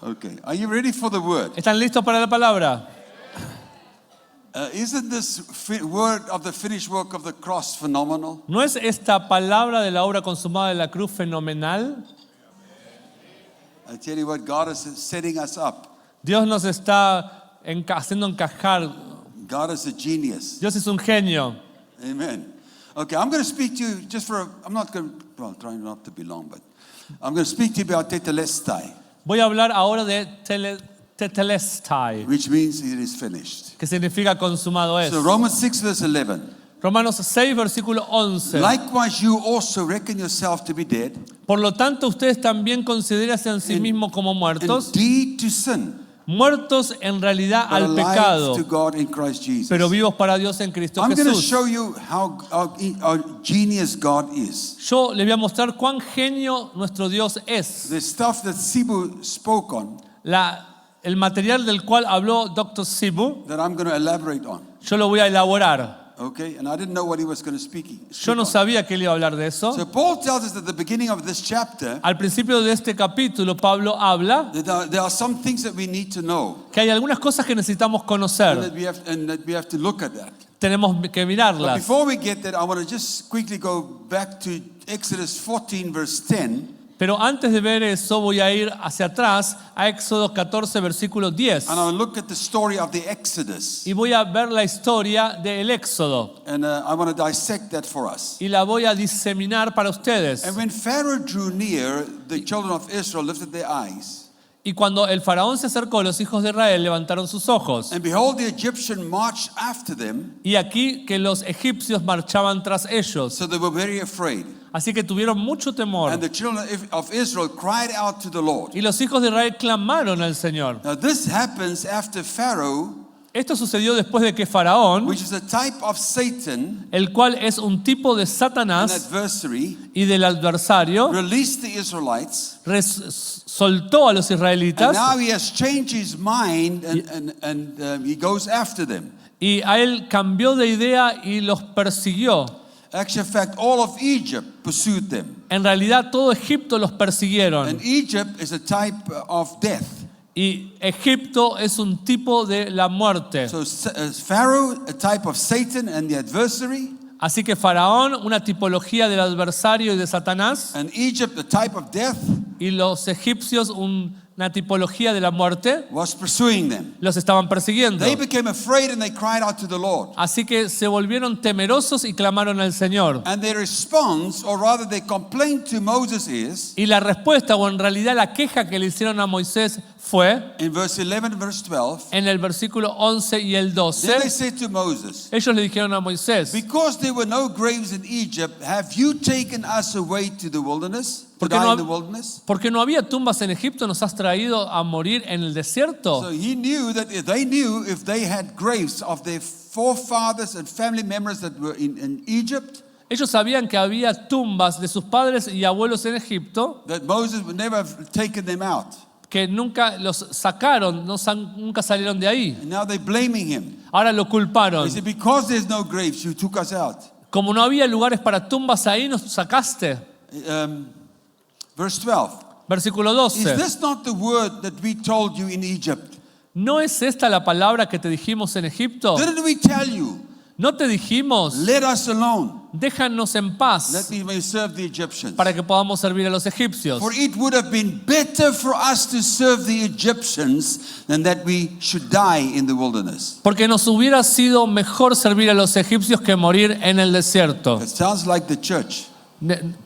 Okay. Are you ready for the word? ¿Están listos para la palabra? Isn't this word of the finished work of the cross phenomenal? ¿No es esta palabra de la obra consumada de la cruz fenomenal? I tell you what, God is setting us up. Dios nos está haciendo encajar. God is a genius. Dios es un genio. Amen. Okay, I'm going to speak to you just for, I'm not going to, well, trying not to be long, but I'm going to speak to you about tetelestai, Voy a hablar ahora de tetelestai, which means it is finished. que significa consumado es. So Romans 6 verse 11. Romanos 6, versículo 11. Likewise you also reckon yourself to be dead, Por lo tanto, ustedes también considérense a sí mismos como muertos, indeed to sin, muertos en realidad but al alive pecado, to God in Christ Jesus. pero vivos para Dios en Cristo I'm going to Jesús. show you how genius God is. Yo les voy a mostrar cuán genio nuestro Dios es. The stuff that Sibu spoke on, El material del cual habló Dr. Sibu, that I'm going to elaborate on. yo lo voy a elaborar. Okay, and I didn't know what he was going to speak Yo no on. sabía que él iba a hablar de eso. So Paul tells us at the beginning of this chapter Al principio de este capítulo, Pablo habla that there are some things that we need to know, que hay algunas cosas que necesitamos and conocer. that we have to look at that. Tenemos que But mirarlas. before we get there, I want to just quickly go back to Exodus 14 verse 10. Pero antes de ver eso, voy a ir hacia atrás a Éxodo 14, versículo 10. And I'll look at the story of the Exodus. Y voy a ver la historia del Éxodo. And I want to dissect that for us. Y la voy a diseminar para ustedes. And when Pharaoh drew near, the children of Israel lifted their eyes. Y cuando el faraón se acercó, los hijos de Israel levantaron sus ojos. And behold, the Egyptian marched after them. Y aquí que los egipcios marchaban tras ellos. So they were very afraid. Así que tuvieron mucho temor. And the children of Israel cried out to the Lord. Y los hijos de Israel clamaron al Señor. Now this happens after Pharaoh, Esto sucedió después de que Faraón, which is a type of Satan, el cual es un tipo de an Satanás adversary, y del adversario, released the Israelites. soltó a los And israelitas now he has changed his mind and he goes after them. y a él cambió de idea y los persiguió. Actually, in fact, all of Egypt pursued them. En realidad todo Egipto los persiguieron. And Egypt is a type of death. Y Egipto es un tipo de la muerte. So Pharaoh, a type of Satan and the adversary, Así que Faraón, una tipología del adversario y de Satanás, and Egypt, a type of death, y los egipcios, una tipología de la muerte, was pursuing them. los estaban persiguiendo. They became afraid and they cried out to the Lord. Así que se volvieron temerosos y clamaron al Señor. And their response, or rather their complaint to Moses is, Y la respuesta, o en realidad la queja que le hicieron a Moisés fue, in verse 11 and verse 12, en el versículo 11 y el then they 12, said to Moses, ellos le dijeron a Moisés, because there were no graves in Egypt, have you taken us away to the wilderness, to ¿Por qué die in the no, wilderness? porque no había tumbas en Egipto, nos has traído a morir en el desierto? So he knew that if they had graves of their forefathers and family members that were in Egypt, Ellos sabían que había tumbas de sus padres y abuelos en Egipto, that Moses would never have taken them out. que nunca los sacaron, nunca salieron de ahí. And now they're blaming him. Ahora lo culparon. They said, because there's no graves, you took us out. Como no había lugares para tumbas ahí, nos sacaste. Verse 12. Versículo Is 12. this not the word that we told you in Egypt? ¿No es esta la palabra que te dijimos en Egipto? Didn't we tell you, ¿No te dijimos, let us alone, déjanos en that paz we may serve the Egyptians? para que podamos servir a los egipcios? For it would have been better for us to serve the Egyptians than that we should die in the wilderness. Porque nos hubiera sido mejor servir a los egipcios que morir en el desierto. It sounds like the church.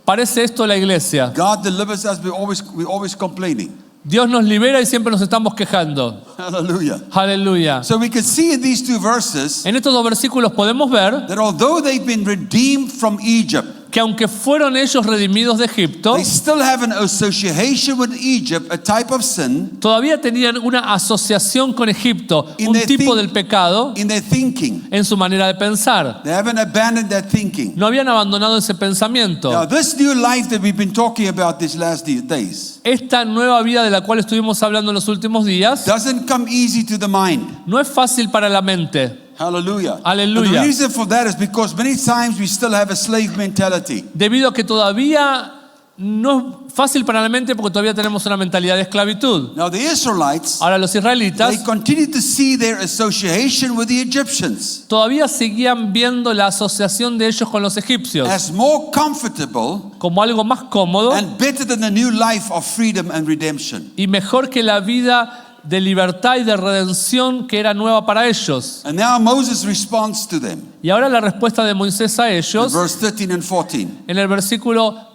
Parece esto la iglesia. God delivers us, we're always complaining. Dios nos libera y siempre nos estamos quejando. Hallelujah. Aleluya. So we can see in these two verses En estos dos versículos podemos ver that although they've been redeemed from Egypt, que aunque fueron ellos redimidos de Egipto, they still have an association with Egypt, a type of sin, todavía tenían una asociación con Egipto, In un their tipo think- del pecado in their thinking. en su manera de pensar. They haven't abandoned that thinking. No habían abandonado ese pensamiento. Now, this new life that we've been talking about these last days Esta nueva vida de la cual estuvimos hablando en los últimos días doesn't come easy to the mind. no es fácil para la mente. Hallelujah. Hallelujah. And the reason for that is because many times we still have a slave mentality. Debido a que todavía no es fácil para la mente porque todavía tenemos una mentalidad de esclavitud. Now, the Israelites, Ahora los they israelitas continued to see their association with the Egyptians todavía seguían viendo la asociación de ellos con los egipcios as more comfortable como algo más cómodo and better than the new life of freedom and redemption. y mejor que la vida de libertad y de redención que era nueva para ellos. And now Moses responds to them Y ahora la respuesta de Moisés a in ellos verse 13 and 14. en el versículo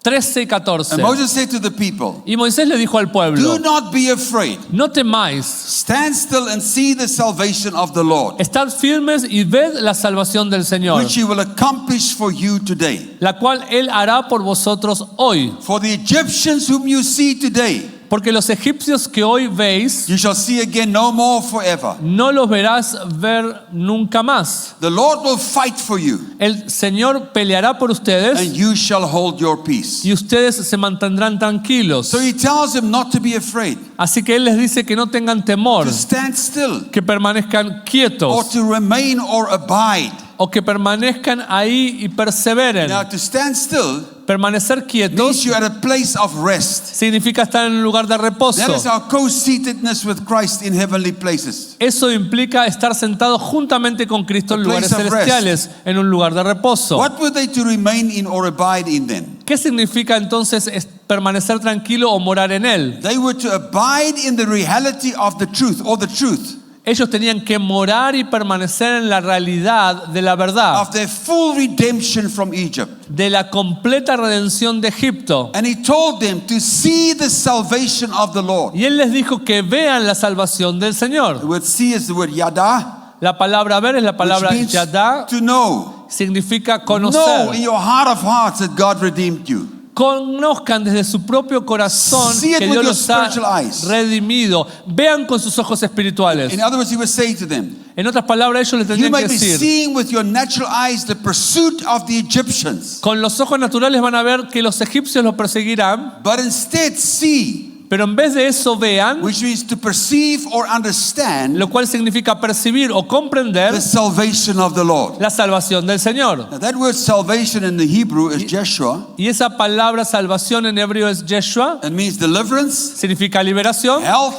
13 y 14. And Moses said to the people, Y Moisés le dijo al "Do pueblo, not be afraid. no temáis, Stand still and see the salvation of the Lord, estad firmes y ved la salvación del Señor, which he will accomplish for you today. la cual Él hará por vosotros hoy. For the Egyptians whom you see today, Porque los egipcios que hoy veis, you shall see again no more forever. no los verás ver nunca más. The Lord will fight for you, El Señor peleará por ustedes and you shall hold your peace." y ustedes se mantendrán tranquilos. So he tells them not to be afraid, Así que Él les dice que no tengan temor, to stand still, que permanezcan or quietos to remain or abide. o que permanezcan ahí y perseveren. Now, to stand still Permanecer means quietos you're at a place of rest. significa estar en un lugar de reposo. That is our co-seatedness with Christ in heavenly places. Eso implica estar sentados juntamente con Cristo en A lugares place of celestiales, en un lugar de reposo. What were they to remain in or abide in then? ¿Qué significa entonces permanecer tranquilo o morar en Él? They were to abide in the reality of the truth, or the truth Ellos tenían que morar y permanecer en la realidad de la verdad, of their full redemption from Egypt. de la completa redención de Egipto. And he told them to see the salvation of the Lord. Y Él les dijo que vean la salvación del The Señor. word see is the word yada, La palabra ver es la which palabra means yadá, to know. significa Know in conocer. your heart of hearts that God redeemed you. Conozcan desde su propio corazón See it que with Dios your los ha spiritual eyes. redimido. Vean con sus ojos espirituales. In other words, he was saying to them, En otras palabras, ellos le you tendrían may que be decir, seeing with your natural eyes the pursuit of the Egyptians, con los ojos naturales van a ver que los egipcios los perseguirán, but instead see, pero en vez de eso vean, which means to perceive or understand lo cual significa percibir o comprender the salvation of the Lord. la salvación del Señor. Now that word salvation in the Hebrew is Jeshua, Y esa palabra salvación en hebreo es Yeshua, and means deliverance, significa liberación, health,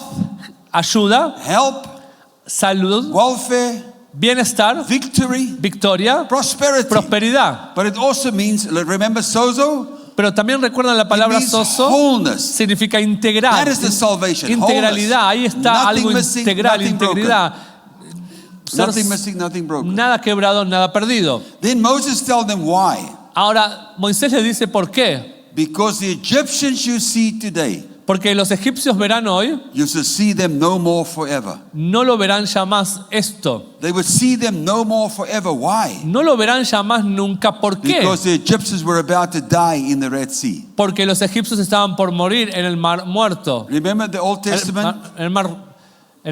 ayuda, help, salud, welfare, bienestar, victory, victoria, prosperity. prosperidad. But it also means, remember sozo? Pero también recuerdan la It palabra means soso, wholeness. significa integral. That is the salvation. Integralidad, ahí está Nothing algo missing, integral, nothing integridad. Ser Nothing missing, nothing broken. nada quebrado, nada perdido. Then Moses tells them why. Ahora, Moisés le dice por qué. Because the Egyptians you see today, Porque los egipcios verán hoy, you shall see them no more forever. no lo verán ya más esto. They would see them no more forever. Why? No lo verán ya más nunca. ¿Por qué? Because the Egyptians were about to die in the Red Sea. Porque los egipcios estaban por morir en el mar muerto. Remember the Old Testament? En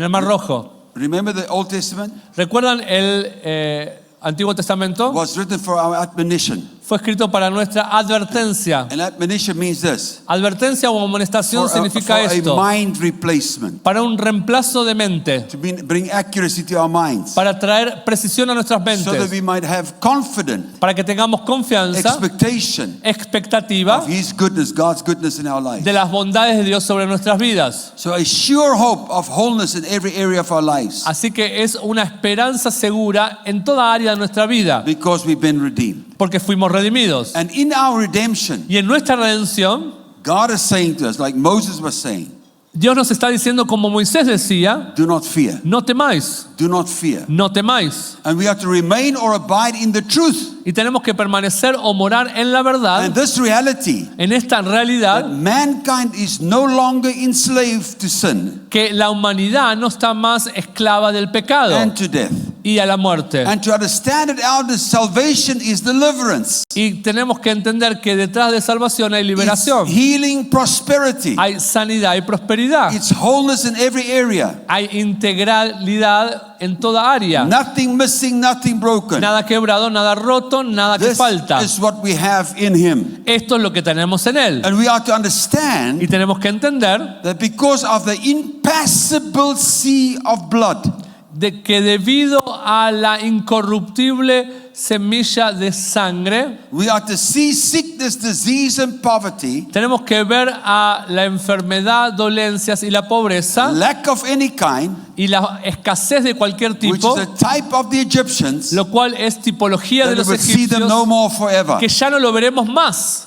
el mar rojo. Remember the Old Testament? ¿Recuerdan el Antiguo Testamento? Was written for our admonition. Fue escrito para nuestra advertencia. And admonition means this. Advertencia o amonestación For significa esto. a mind replacement. Para un reemplazo de mente. To bring accuracy to our minds. Para traer precisión a nuestras So that mentes. we might have confident Para que tengamos confianza, expectation expectativa of His goodness, God's goodness in our lives. de las bondades de Dios sobre nuestras vidas. So a sure hope of wholeness in every area of our lives. Así que es una esperanza segura en toda área de nuestra vida. Because we've been redeemed. Porque fuimos redimidos. And in our redemption, Y en nuestra redención, God is saying to us, like Moses was saying, Dios nos está diciendo como Moisés decía, do not fear. no temáis, Do not fear. no temáis. And we have to remain or abide in the truth. Y tenemos que permanecer o morar en la verdad, And this reality, en esta that realidad, mankind is no longer enslaved to sin que la humanidad no está más esclava del pecado and to death. y a la muerte. And to understand that our salvation is deliverance. Y tenemos que entender que detrás de salvación hay It's liberación, healing, prosperity. hay sanidad y prosperidad, It's wholeness in every area. hay integralidad en toda área. Nothing missing, nothing broken. Nada quebrado, nada roto, nada que This falta. is what we have in Him. Esto es lo que tenemos en Él. And we are to Y understand tenemos que entender that because of the impassable sea of blood, de que debido a la incorruptible semilla de sangre, we are to see sickness, disease, and poverty, tenemos que ver a la enfermedad, dolencias y la pobreza lack of any kind, y la escasez de cualquier which tipo, is a type of the Egyptians, lo cual es tipología that de we los would see them no egipcios, more forever. que ya no lo veremos más.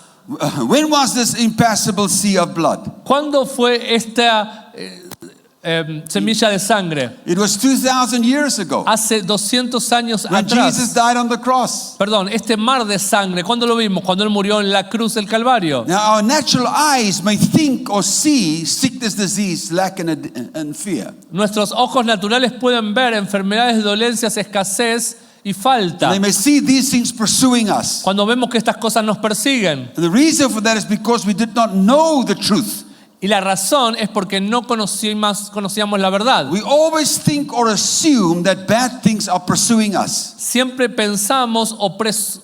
When was this impassable sea of blood? ¿Cuándo fue esta semilla de sangre? It was 2,000 years ago Hace 200 años when Jesus atrás. died on the cross. Perdón, este mar de sangre, ¿cuándo lo vimos? Cuando Él murió en la cruz del Calvario. Now, our natural eyes may think or see sickness, disease, lack, and fear. Nuestros ojos naturales pueden ver enfermedades, dolencias, escasez y falta. They may see these things pursuing us. Cuando vemos que estas cosas nos persiguen. And the reason for that is because we did not know the truth. Y la razón es porque no conocíamos la verdad. We always think or assume that bad things are pursuing us. Siempre pensamos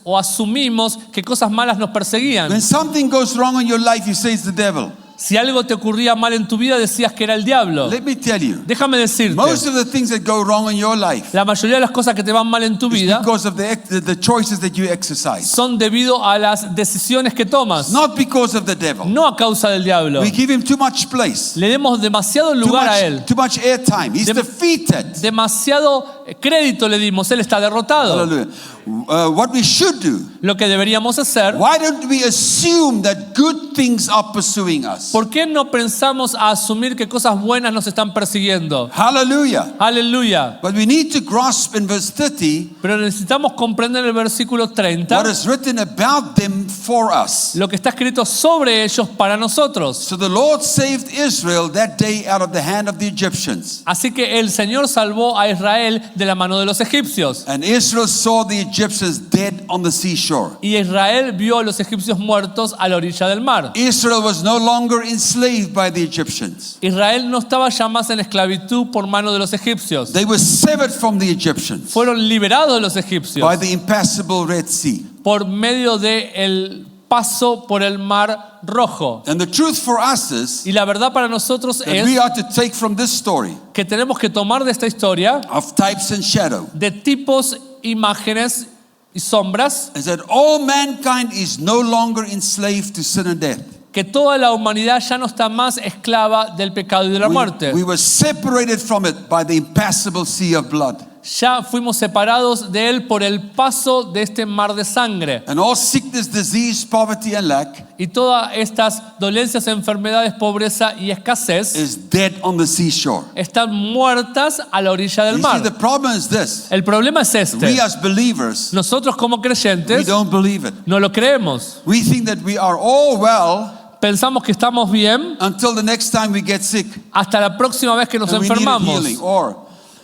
o asumimos que cosas malas nos perseguían. When something goes wrong in your life, you say it's the devil. Si algo te ocurría mal en tu vida, decías que era el diablo. Let me tell you, Déjame decirte, most of the things that go wrong in your life la mayoría de las cosas que te van mal en tu is vida because of the choices that you exercise. son debido a las decisiones que tomas, Not because of the devil. no a causa del diablo. We give him too much place, Le demos demasiado too lugar a él, much airtime. He's defeated. demasiado crédito le dimos, él está derrotado. Hallelujah. What we should do, Lo que deberíamos hacer, why don't we assume that good things are pursuing us? ¿por qué no pensamos a asumir que cosas buenas nos están persiguiendo? Hallelujah. Aleluya. But we need to grasp in verse 30 Pero necesitamos comprender el versículo 30, what is written about them for us. lo que está escrito sobre ellos para nosotros. So the Lord saved Israel that day out of the hand of the Egyptians. Así que el Señor salvó a Israel de la mano de los egipcios. And Israel saw the Egyptians dead on the seashore. Y Israel vio a los egipcios muertos a la orilla del mar. Israel was no longer enslaved by the Egyptians. Israel no estaba ya más en esclavitud por mano de los egipcios. They were severed from the Egyptians Fueron liberados de los egipcios by the impassable Red Sea. por medio del paso por el mar rojo. And the truth for us is Y la verdad para nosotros that we es are to take from this story que tenemos que tomar de esta historia of types and shadow de tipos, imágenes y sombras, is that all mankind is no longer enslaved to sin and death. que toda la humanidad ya no está más esclava del pecado y de la muerte. We were separated from it by the impassable sea of blood. Ya fuimos separados de él por el paso de este mar de sangre. And all sickness, disease, poverty, and lack Y todas estas dolencias, enfermedades, pobreza y escasez is dead on the seashore. están muertas a la orilla del You see, mar. the problem is this. El problema es We este. as believers, Nosotros como we creyentes don't believe it. no lo creemos. We think that we are all well Pensamos que estamos bien until the next time we get sick hasta la próxima vez que nos and we need a enfermamos. healing. Or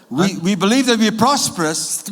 we believe that we're prosperous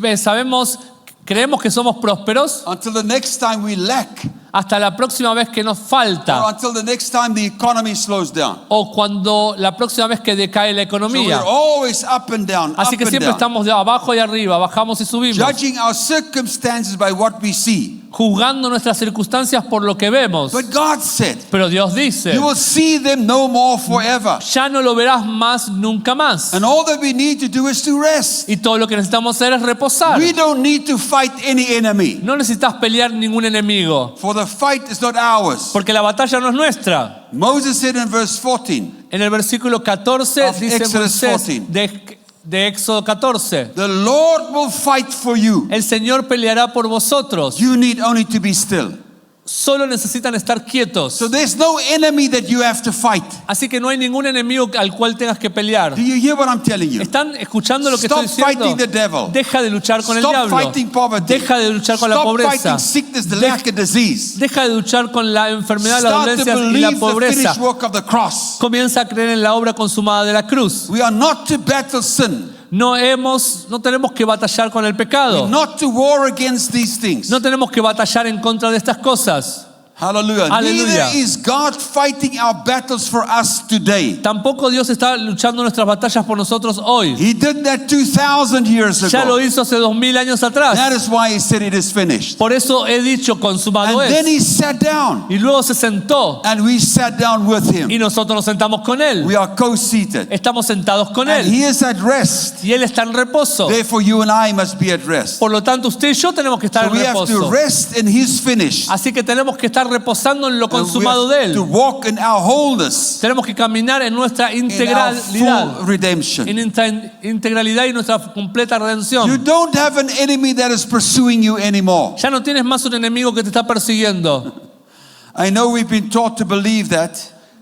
Creemos que somos prósperos until the next time we lack. hasta la próxima vez que nos Or falta until the next time the economy slows down. o cuando la próxima vez que decae la So we're economía. always up and down, Así up que and siempre down. estamos de abajo y arriba, bajamos y subimos, Judging our circumstances by what we see. juzgando nuestras circunstancias por lo que vemos. But God said, Pero Dios dice, you will see them no more forever. ya no lo verás más nunca más. And all that we need to do is to rest. Y todo lo que necesitamos hacer es reposar. We don't need to fight any enemy. No necesitas pelear ningún enemigo, For the fight is not ours. porque la batalla no es nuestra. Moses said in verse 14, En el versículo 14 Of dice Exodus Moisés 14. de Éxodo 14, the Lord will fight for you. el Señor peleará por vosotros. You need only to be still. Solo necesitan estar quietos. So there's no enemy that you have to fight. Así que no hay ningún enemigo al cual tengas que pelear. Do you hear what I'm telling you? ¿Están escuchando lo que Stop estoy diciendo? fighting the devil. Deja de luchar con el Stop diablo. fighting poverty. Deja de luchar con la Stop pobreza. fighting sickness, the lack, and disease. Deja de luchar con la enfermedad, las Start to dolencias y la believe the pobreza. finished work of the cross. Comienza a creer en la obra consumada de la cruz. We are not to battle sin. No tenemos que batallar con el pecado. Not to war against these things. No tenemos que batallar en contra de estas cosas. Hallelujah. Aleluya. Neither is God fighting our battles for us today. Tampoco Dios está luchando nuestras batallas por nosotros hoy. He did that 2,000 years Ya lo ago. hizo hace 2000 años atrás. That is why he said it is finished. Por eso he dicho consumado And then es. he sat down, Y luego se sentó and we sat down with y him. nosotros nos sentamos con él. We are co-seated. Estamos sentados con And él. he is at rest. Y él está en reposo. Therefore, you and I must be at rest. Por lo tanto, usted y yo tenemos que estar So en we have to reposo. rest in his finish. Así que tenemos que estar reposando en lo And we consumado de have to él. walk in our wholeness, Tenemos que caminar en nuestra in our integralidad. full redemption. En integralidad y nuestra completa You redención. don't have an enemy that is pursuing you anymore. Ya no tienes más un enemigo que te está persiguiendo. I know we've been taught to believe that,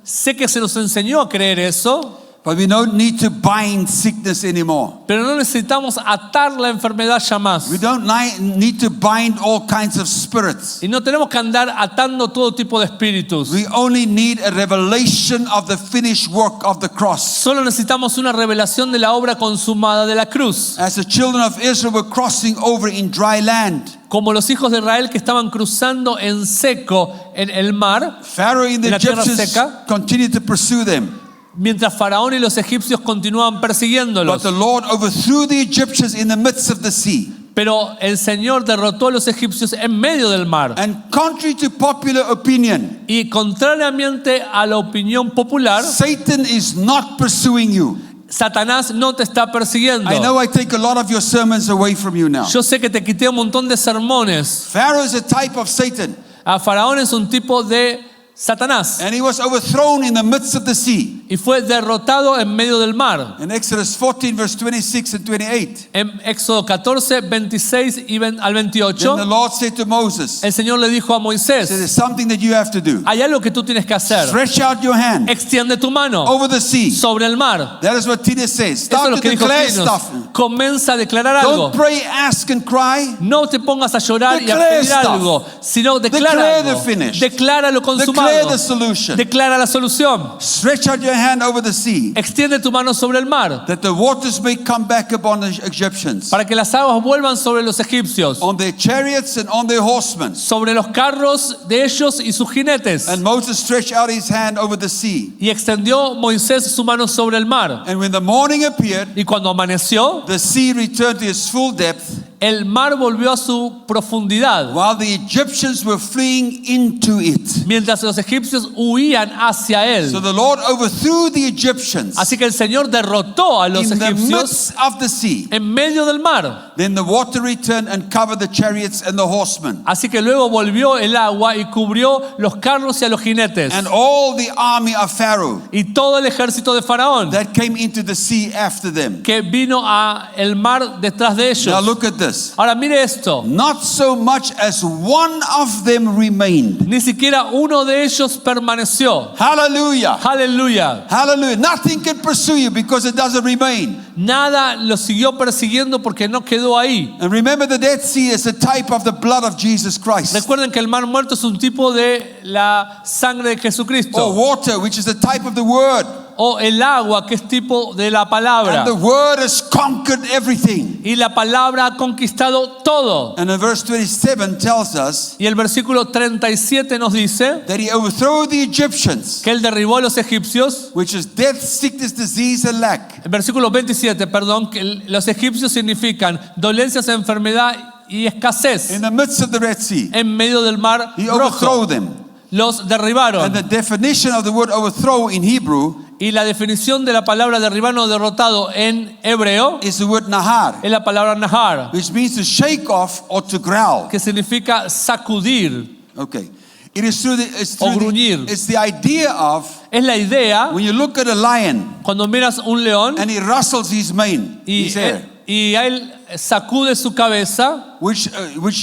Sé que se nos enseñó a creer eso, but we don't need to bind sickness anymore. pero no necesitamos atar la enfermedad ya más. We don't need to bind all kinds of spirits. Y no tenemos que andar atando todo tipo de espíritus. We only need a revelation of the finished work of the cross. Solo necesitamos una revelación de la obra consumada de la cruz. As the children of Israel were crossing over in dry land, Como los hijos de Israel que estaban cruzando en seco en el mar, Pharaoh and the En la tierra Egyptians seca. continued to pursue them. mientras Faraón y los egipcios continuaban But persiguiéndolos. the Lord overthrew the Egyptians in the midst of the sea. Pero el Señor derrotó a los egipcios en medio del mar. And contrary to popular opinion, Y contrariamente a la opinión popular, Satan is not pursuing you. Satanás no te está persiguiendo. I know I take a lot of your sermons away from you now. Yo sé que te quité un montón de sermones. Pharaoh is a type of Satan, A Faraón es un tipo de Satanás and he was overthrown in the midst of the sea. y fue derrotado en medio del mar. In Exodus 14, verse 26 and 28, En Éxodo 14, 26 y al then the 28, Lord said to Moses, el Señor le dijo a "So Moisés, there's something that you have to do. hay algo que tú tienes que hacer. Stretch out your hand Extiende tu mano over the sea." sobre el mar. That is what Tina says. Eso es Start lo to que dijo declare Tinos. stuff. Comienza a declarar algo. Don't pray, ask, and cry. No te pongas a llorar y a Declare pedir stuff. algo, sino declara Declare algo. the finish. Declara lo Declare consumado. the solution. Declara la solución. Stretch out your hand over the sea, Extiende tu mano sobre el mar that the waters may come back upon the Egyptians, para que las aguas vuelvan sobre los egipcios, on their chariots and on their horsemen. sobre los carros de ellos y sus jinetes. And Moses stretched out his hand over the sea. Y extendió Moisés su mano sobre el mar. And when the morning appeared, Y cuando amaneció, the sea returned to its full depth, el mar volvió a su profundidad, while the Egyptians were fleeing into it. mientras los egipcios huían hacia él. So the Lord overthrew the Egyptians Así que el Señor derrotó a los in the egipcios midst of the sea. en medio del mar. Then the water returned and covered the chariots and the horsemen, Así que luego volvió el agua y cubrió los carros y a los jinetes and all the army of Pharaoh y todo el ejército de Faraón that came into the sea after them. que vino a el mar detrás de ellos. Now look at this. Ahora mire esto, Not so much as one of them remained. ni siquiera uno de ellos permaneció. Hallelujah. Aleluya. Hallelujah. Nothing can pursue you because it doesn't remain. Nada lo siguió persiguiendo porque no quedó ahí. And remember, the Dead Sea is a type of the blood of Jesus Christ. Recuerden que el mar muerto es un tipo de la sangre de Or Jesucristo. water, which is a type of the Word. O el agua, que es tipo de la palabra. And the Word has conquered everything. Y la palabra ha conquistado todo. And in verse 27 tells us Y el versículo 37 nos dice that He overthrew the Egyptians, que él derribó a los egipcios. which is death, sickness, disease, and lack. El versículo 27, perdón, que los egipcios significan dolencias, enfermedad y escasez. In the midst of the Red Sea, En medio del mar He rojo. overthrew them. Los derribaron. And the definition of the word overthrow in Hebrew Y la definición de la palabra derribar o derrotado en hebreo is the word nahar, es la palabra nahar, which means to shake off or to growl. que significa sacudir. Okay. It is through the, O gruñir. it's the idea of Es la idea when you look at a lion cuando miras un león and he rustles his mane, his hair, y él sacude su cabeza, which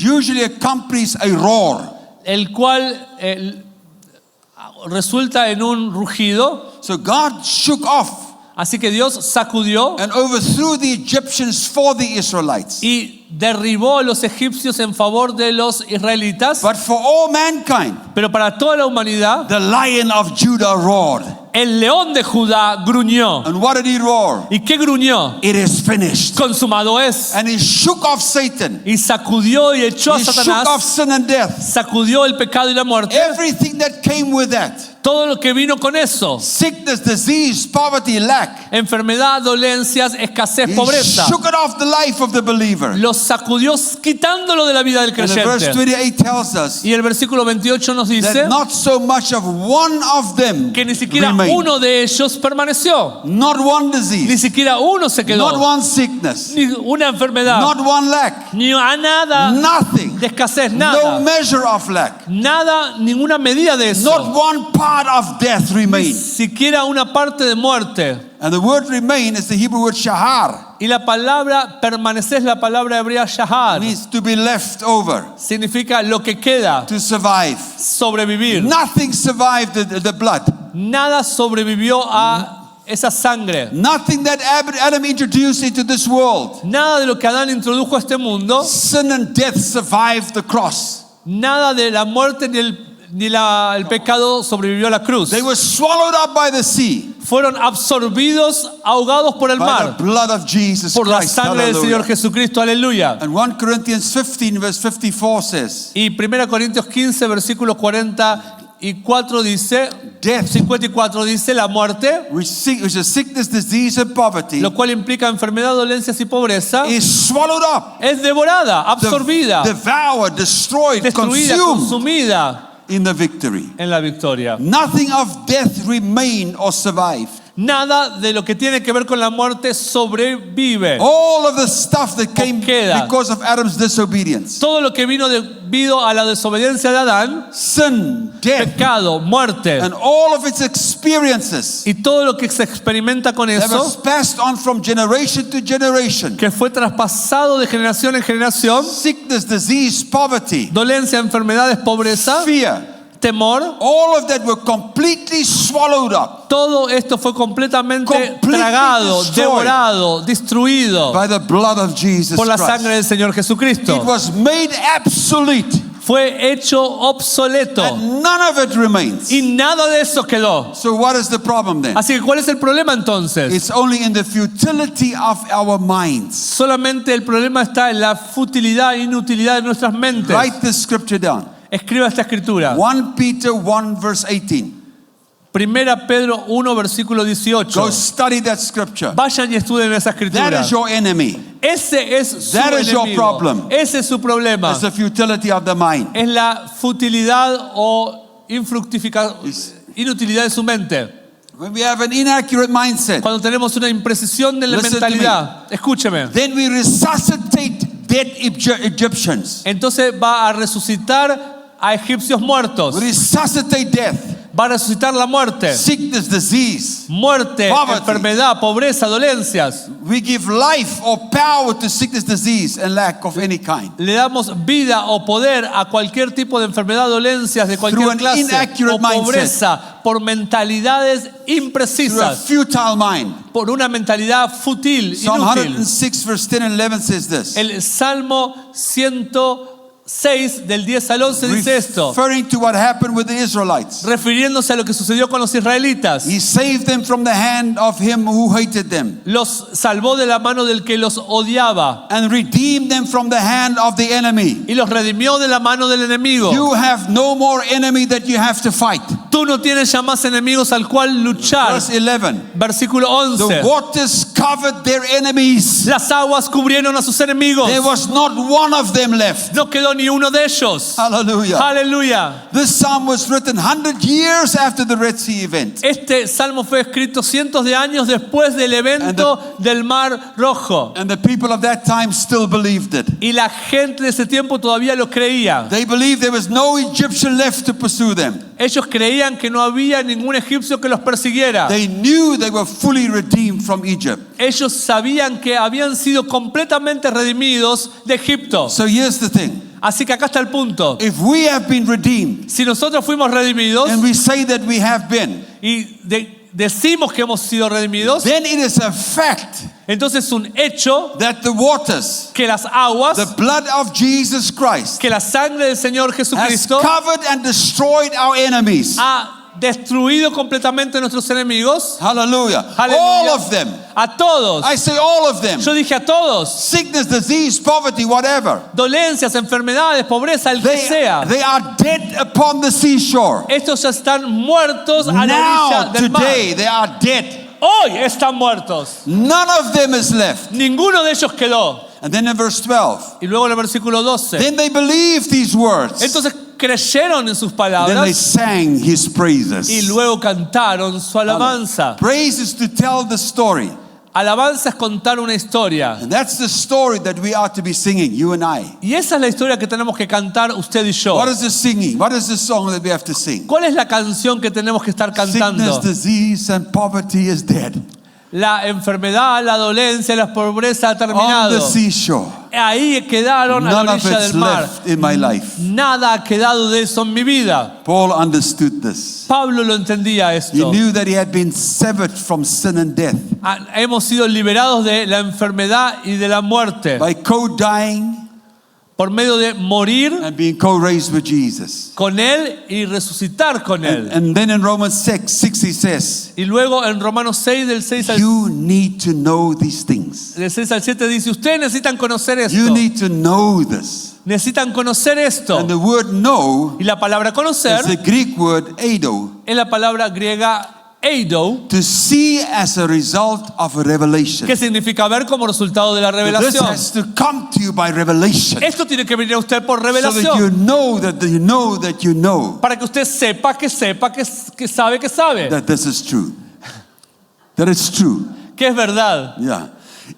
usually accompanies a roar. el cual resulta en un rugido. So God shook off Así que Dios sacudió and overthrew the Egyptians for the Israelites. y derribó a los egipcios en favor de los israelitas, But for all mankind, pero para toda la humanidad, the Lion of Judah roared. el león de Judá gruñó. And what did he roar? ¿Y qué gruñó? It is finished. Consumado es. And he shook off Satan. Y sacudió y echó a He shook off Satanás, sin and death. sacudió el pecado y la muerte, Everything that came with that. todo lo que vino con eso, Sickness, disease, poverty, lack. enfermedad, dolencias, escasez, He pobreza, shook it off the life of the believer. los sacudió quitándolo de la vida del And the verse creyente. 28 tells us Y el versículo 28 nos dice that not so much of one of them que ni siquiera remained. uno de ellos permaneció, Not one ni disease. siquiera uno se Not quedó, one sickness. ni una enfermedad, Not one lack. ni a nada Nothing. de escasez, No nada, measure of lack. nada, ninguna medida de Not eso, one part of death ni remained. siquiera una parte de muerte. And the word remain is the Hebrew word shahar. Y la palabra permanecer es la palabra hebrea shahar. It means to be left over, Significa lo que queda, to survive. sobrevivir. Nothing survived the blood. Nada sobrevivió a esa sangre. Nothing that Adam introduced into this world. Nada de lo que Adán introdujo a este mundo, Sin and death survived the cross. nada de la muerte ni el pecado sobrevivió a la cruz. They were swallowed up by the sea, Fueron absorbidos, ahogados por el by mar, the blood of Jesus por la Christ. sangre del Señor Hallelujah. Jesucristo. Aleluya. And 1 Corinthians 15 verse 54 says, Y 1 Corintios 15, versículo 44 dice, death, 54 dice, la muerte, which is sickness, disease, and poverty, lo cual implica enfermedad, dolencias y pobreza, is swallowed up, es devorada, absorbida, devoured, destroyed, destruida, consumed consumida in the victory. en la victoria. Nothing of death remained or survived. Nada de lo que tiene que ver con la muerte sobrevive. All of the stuff that came queda. because of Adam's disobedience. Todo lo que vino debido a la desobediencia de Adán, Sin, death, pecado, muerte, and all of its experiences y todo lo que se experimenta con that was eso, passed on from generation to generation. que fue traspasado de generación en generación, Sickness, disease, poverty, dolencia, enfermedades, pobreza, fear, temor, all of that were completely swallowed up todo esto fue completamente Completely tragado, destroyed devorado, destruido by the blood of Jesus por la Christ. sangre del Señor It Jesucristo. was made obsolete Fue hecho obsoleto and none of it remains. y nada de eso quedó. So what is the problem then? Así que ¿cuál es el problema entonces? It's only in the futility of our minds. Solamente el problema está en la futilidad e inutilidad de nuestras mentes. Write this scripture down. Escriba esta escritura. 1 Peter 1 verse 18. Primera Pedro 1, versículo 18. Go study that scripture. Vayan y estudien esa That escritura. is your enemy. Ese es su That is your enemigo. problem. Ese es su problema. It's the futility of the mind. Es la futilidad o inutilidad de su mente. When we have an inaccurate mindset, Cuando tenemos una imprecisión de la Listen to mentalidad, escúcheme, then we resuscitate dead Egyptians. entonces va a resucitar a egipcios muertos. We resuscitate death, Va a resucitar la muerte. sickness, disease. Muerte, Poverty. enfermedad, pobreza, dolencias. We give life or power to sickness, disease, and lack of any kind. Le damos vida o poder a cualquier tipo de enfermedad, dolencias de Through cualquier an clase inaccurate o pobreza por mentalidades Through a imprecisas, futile mind. por una mentalidad fútil, Psalm inútil. 106 verse 10 and 11 says this. El Salmo 106 del 10 al 11 dice esto, Referring to what happened with the Israelites. refiriéndose a lo que sucedió con los israelitas. He saved them from the hand of him who hated them Los salvó de la mano del que los odiaba and redeemed them from the hand of the enemy. y los redimió de la mano del enemigo. You have no more enemy that you have to fight. Tú no tienes ya más enemigos al cual luchar. Verse 11. Versículo The 11. waters covered their enemies. Las aguas cubrieron a sus enemigos. There was not one of them left. No quedó ni uno de ellos. Hallelujah. Aleluya. This psalm was written 100 years after the Red Sea event. Este salmo fue escrito cientos de años después del evento del Mar Rojo. And the people of that time still believed it. Y la gente de ese tiempo todavía lo creía. They believed there was no Egyptian left to pursue them. Ellos creían que no había ningún egipcio que los persiguiera. They knew they were fully redeemed from Egypt. Ellos sabían que habían sido completamente redimidos de Egipto. So here's the thing. Así que acá está el punto. If we have been redeemed Si nosotros fuimos redimidos and we say that we have been, y decimos que hemos sido redimidos, then it is a fact Entonces un hecho that the waters, que las aguas, the blood of Jesus Christ, que la sangre del Señor has Jesucristo covered and destroyed our enemies. ha destruido completamente a nuestros enemigos. Hallelujah. Aleluya. All of them. A todos. I say all of them. Yo dije a todos. Sickness, disease, poverty, whatever. Dolencias, enfermedades, pobreza, el que sea. They are dead upon the seashore. Estos ya están muertos a la orilla Now, del mar. today, they are dead. Hoy están muertos. None of them is left. Ninguno de ellos quedó. And then in verse 12, Y luego en el versículo 12. then they believed these words. Entonces creyeron en sus Then they palabras sang his praises. y luego cantaron su alabanza. Praise is to tell the story. Alabanza es contar una historia. And that's the story that we are to be singing, you and I. Y esa es la historia que tenemos que cantar usted y yo. What is the singing? What is the song that we have to sing? ¿Cuál es la canción que tenemos que estar Sickness, cantando? disease, and poverty is dead. La enfermedad, la dolencia, la pobreza ha On the terminado. seashore. Ahí quedaron a la None of orilla it's del mar. left in my life. Nada ha quedado de eso en mi vida. Paul understood this. Pablo lo entendía He esto. knew that he had been severed from sin and death Hemos sido liberados de la enfermedad y de la muerte by co-dying por medio de morir and being co-raised with Jesus. con Él y resucitar con Él. And then in Romans 6 he says, Y luego en Romanos 6, del 6 al, you need to know these things. del 6 al 7 dice, ustedes necesitan conocer esto. You need to know this. Necesitan conocer esto. And the word know Y la palabra conocer is the Greek word eido, es la palabra griega eido, to see as a result of a revelation. que significa ver como resultado de la This revelación. has to come to you by revelation. Esto tiene que venir a usted por So that you revelación. know that you know that you know Para que usted sepa, que sabe, que sabe. that this is true. That it's true. Que es verdad. Yeah.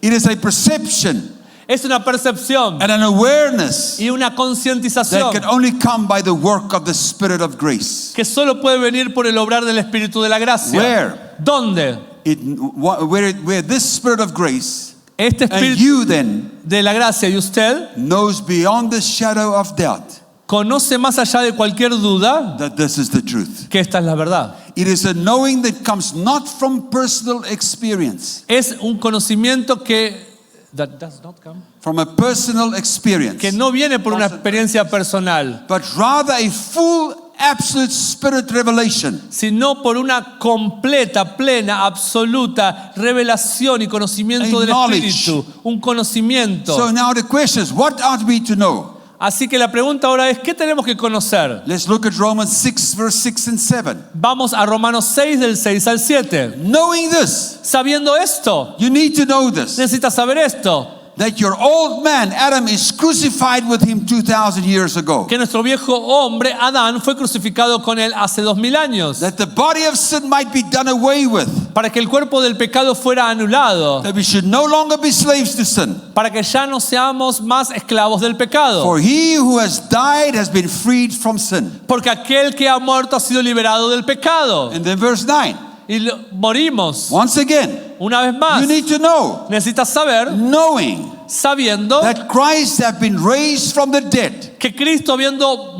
It is a perception Es una percepción and an awareness y una that concientización can only come by the work of the Spirit of grace. que solo puede venir por el obrar del Espíritu de la Gracia. Where? ¿Dónde? Where this Spirit of grace Este and Espíritu you then de la Gracia y usted knows beyond the shadow of doubt conoce más allá de cualquier duda that this is the truth. que esta es la verdad. It is a knowing that comes not from personal experience, Es un conocimiento that does not come, from a personal experience, que no viene por una experiencia personal, but rather a full, absolute Spirit revelation. sino por una completa, plena, absoluta revelación y conocimiento A del knowledge. Espíritu, un conocimiento. So now the question is, what ought we to know? Así que la pregunta ahora es, ¿qué tenemos que conocer? Let's look at Romans 6, verse 6 and 7. Vamos a Romanos 6 del 6 al 7. Knowing this, Sabiendo esto, you need to know this, necesitas saber esto, that your old man, Adam, is crucified with him 2,000 years ago. que nuestro viejo hombre, Adán, fue crucificado con él hace 2000 años, That the body of sin might be done away with. para que el cuerpo del pecado fuera anulado, That we should no longer be slaves to sin. para que ya no seamos más esclavos del pecado. For he who has died has been freed from sin. Porque aquel que ha muerto ha sido liberado del pecado. And then verse 9. Y morimos. Once again, Una vez más, you need to know, necesitas saber, knowing sabiendo that Christ has been raised from the dead, que Cristo, habiendo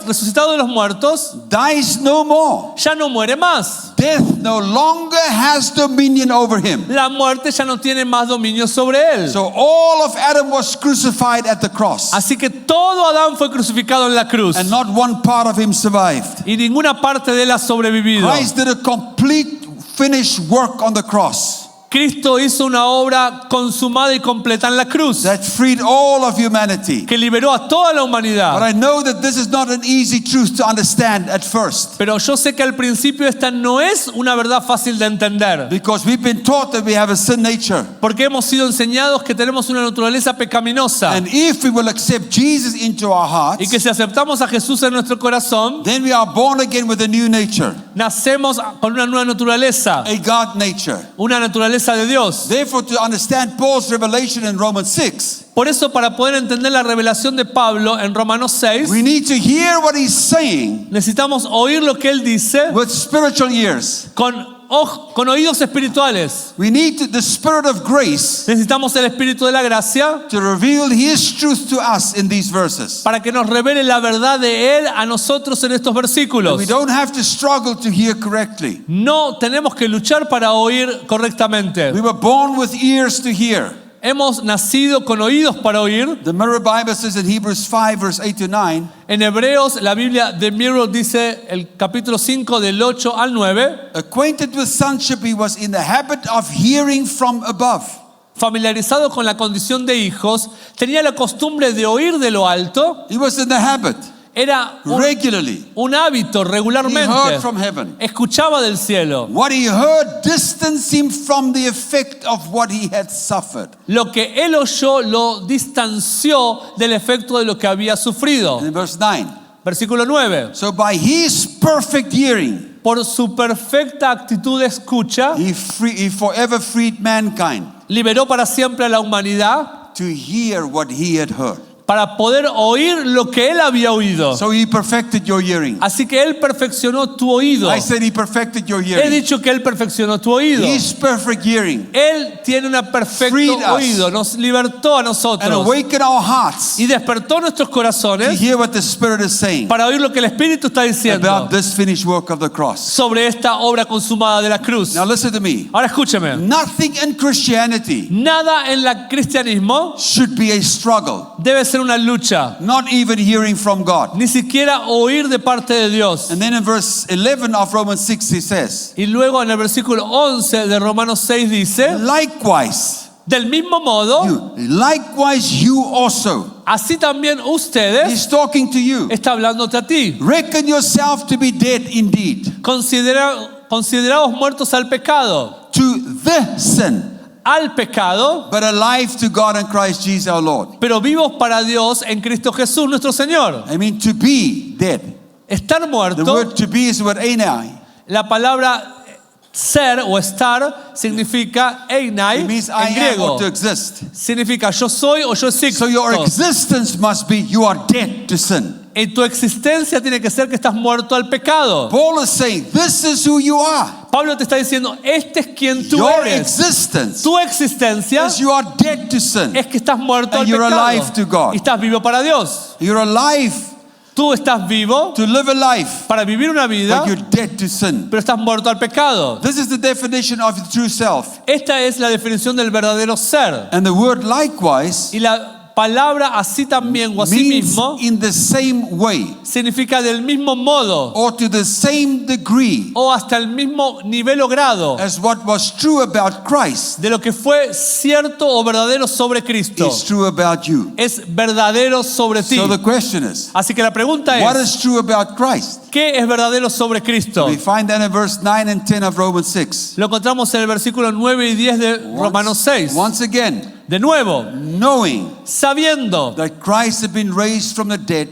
resucitado de los muertos, dies no more. ya no muere más. Death no longer has dominion over him. La muerte ya no tiene más dominio sobre él. So all of Adam was crucified at the cross, Así que todo Adán fue crucificado en la cruz and not one part of him survived. y ninguna parte de él ha sobrevivido. Christ did a complete, finished work on the cross Cristo hizo una obra consumada y completa en la cruz that freed all of humanity. que liberó a toda la But humanidad. I know that this is not an easy truth to understand at first, Pero yo sé que al principio esta no es una verdad fácil de entender, because we've been taught that we have a sin nature. porque hemos sido enseñados que tenemos una naturaleza pecaminosa And if we will accept Jesus into our y hearts, que si aceptamos a Jesús en nuestro corazón, then we are born again with a new nature, nacemos con una nueva naturaleza, a God nature. una naturaleza de Dios. Therefore, to understand Paul's revelation in Romans 6, Por eso, para poder entender la revelación de Pablo en Romanos 6, we need to hear what he's saying necesitamos oír lo que él dice with spiritual ears. con con oídos espirituales. We need the Spirit of grace Necesitamos el Espíritu de la gracia to reveal His truth to us in these verses. para que nos revele la verdad de Él a nosotros en estos versículos. We don't have to struggle to hear correctly. No tenemos que luchar para oír correctamente. We were born with ears to hear. Hemos nacido con oídos para oír. The Mirror Bible says in Hebrews 5 verse 8 to 9, En Hebreos, la Biblia de Mirror dice el capítulo 5 del 8 al 9. acquainted with sonship, he was in the habit of hearing from above. Familiarizado con la condición de hijos, tenía la costumbre de oír de lo alto. He was in the habit Era regularly. un hábito He regularmente. heard from heaven. Escuchaba del cielo. What he heard distanced him from the effect of what he had suffered. Lo que él oyó lo distanció del efecto de lo que había sufrido. And in verse 9, Versículo 9. so by his perfect hearing, Por su perfecta actitud de escucha, he forever freed mankind liberó para siempre a la humanidad to hear what he had heard. para poder oír lo que él había oído. So he perfected your hearing. Así que él perfeccionó tu oído. I said he perfected your He hearing. dicho que él perfeccionó tu oído. His perfect hearing Él tiene un perfecto Freed us. oído, nos libertó a and nosotros awaken our hearts y despertó nuestros to corazones hear what the Spirit is saying para oír lo que el Espíritu está diciendo about this finished work of the cross. sobre esta obra consumada de la cruz. Now listen to me. Ahora escúcheme, Nothing in Christianity nada en el cristianismo should be a struggle, debe ser una lucha, not even hearing from God. ni siquiera oír de parte de Dios. And then in verse 11 of Romans 6 he says, Y luego en el versículo 11 de Romanos 6 dice, likewise, del mismo modo, you also. así también ustedes, He's talking to you. está hablándote a ti, Reckon yourself to be dead indeed considerados muertos al pecado, to the sin, al pecado, but alive to God in Christ Jesus our Lord. pero vivos para Dios en Cristo Jesús nuestro Señor. I mean to be dead. Estar The muerto, word to be is the word enai. la palabra ser o estar significa einai It means en I am griego. or to exist. Significa yo soy o yo existo. So your existence must be you are dead to sin. En tu existencia tiene que ser que estás muerto al pecado. Paul is saying this is who you are. Pablo te está diciendo, este es quien tú Your eres. existence Tu existencia is you are dead to sin. es que estás muerto And al you're pecado. alive to God. Y estás vivo para Dios. You're alive Tú estás vivo to live a life, para vivir una vida, but you're dead to sin. pero estás muerto al pecado. This is the definition of the true self. Esta es la definición del verdadero ser. And the word likewise Y la palabra así también o así means mismo in the same way significa del mismo modo or to the same degree o hasta el mismo nivel o grado as what was true about Christ de lo que fue cierto o verdadero sobre Cristo. is true about you. Es verdadero sobre ti. So the question is, Así que la pregunta what es, is true about Christ? ¿qué es verdadero sobre Cristo? We find that in verse 9 and 10 of Romans 6. Lo encontramos en el versículo 9 y 10 de Romanos 6. Once again, De nuevo, knowing sabiendo that Christ had been raised from the dead,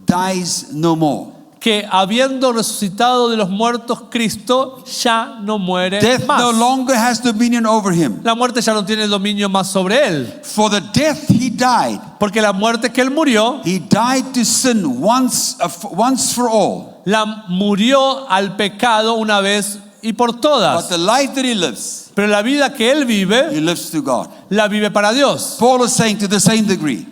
dies no more. que habiendo resucitado de los muertos, Cristo ya no muere Death más. no longer has dominion over him. La muerte ya no tiene dominio más sobre él. For the death he died, Porque la muerte que él murió, he died to sin once for all. la murió al pecado una vez y por But todas. the life that he lives, Pero la vida que él vive, he lives to God. la vive para Dios. Paul is saying to the same degree,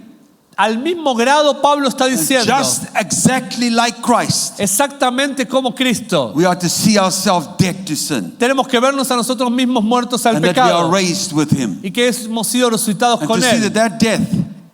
Al mismo grado Pablo está diciendo, just exactly like Christ, exactamente como Cristo, we are to see ourselves dead to sin, tenemos que vernos a nosotros mismos muertos al and that we are pecado raised with him. y que hemos sido resucitados And con to see él. that death,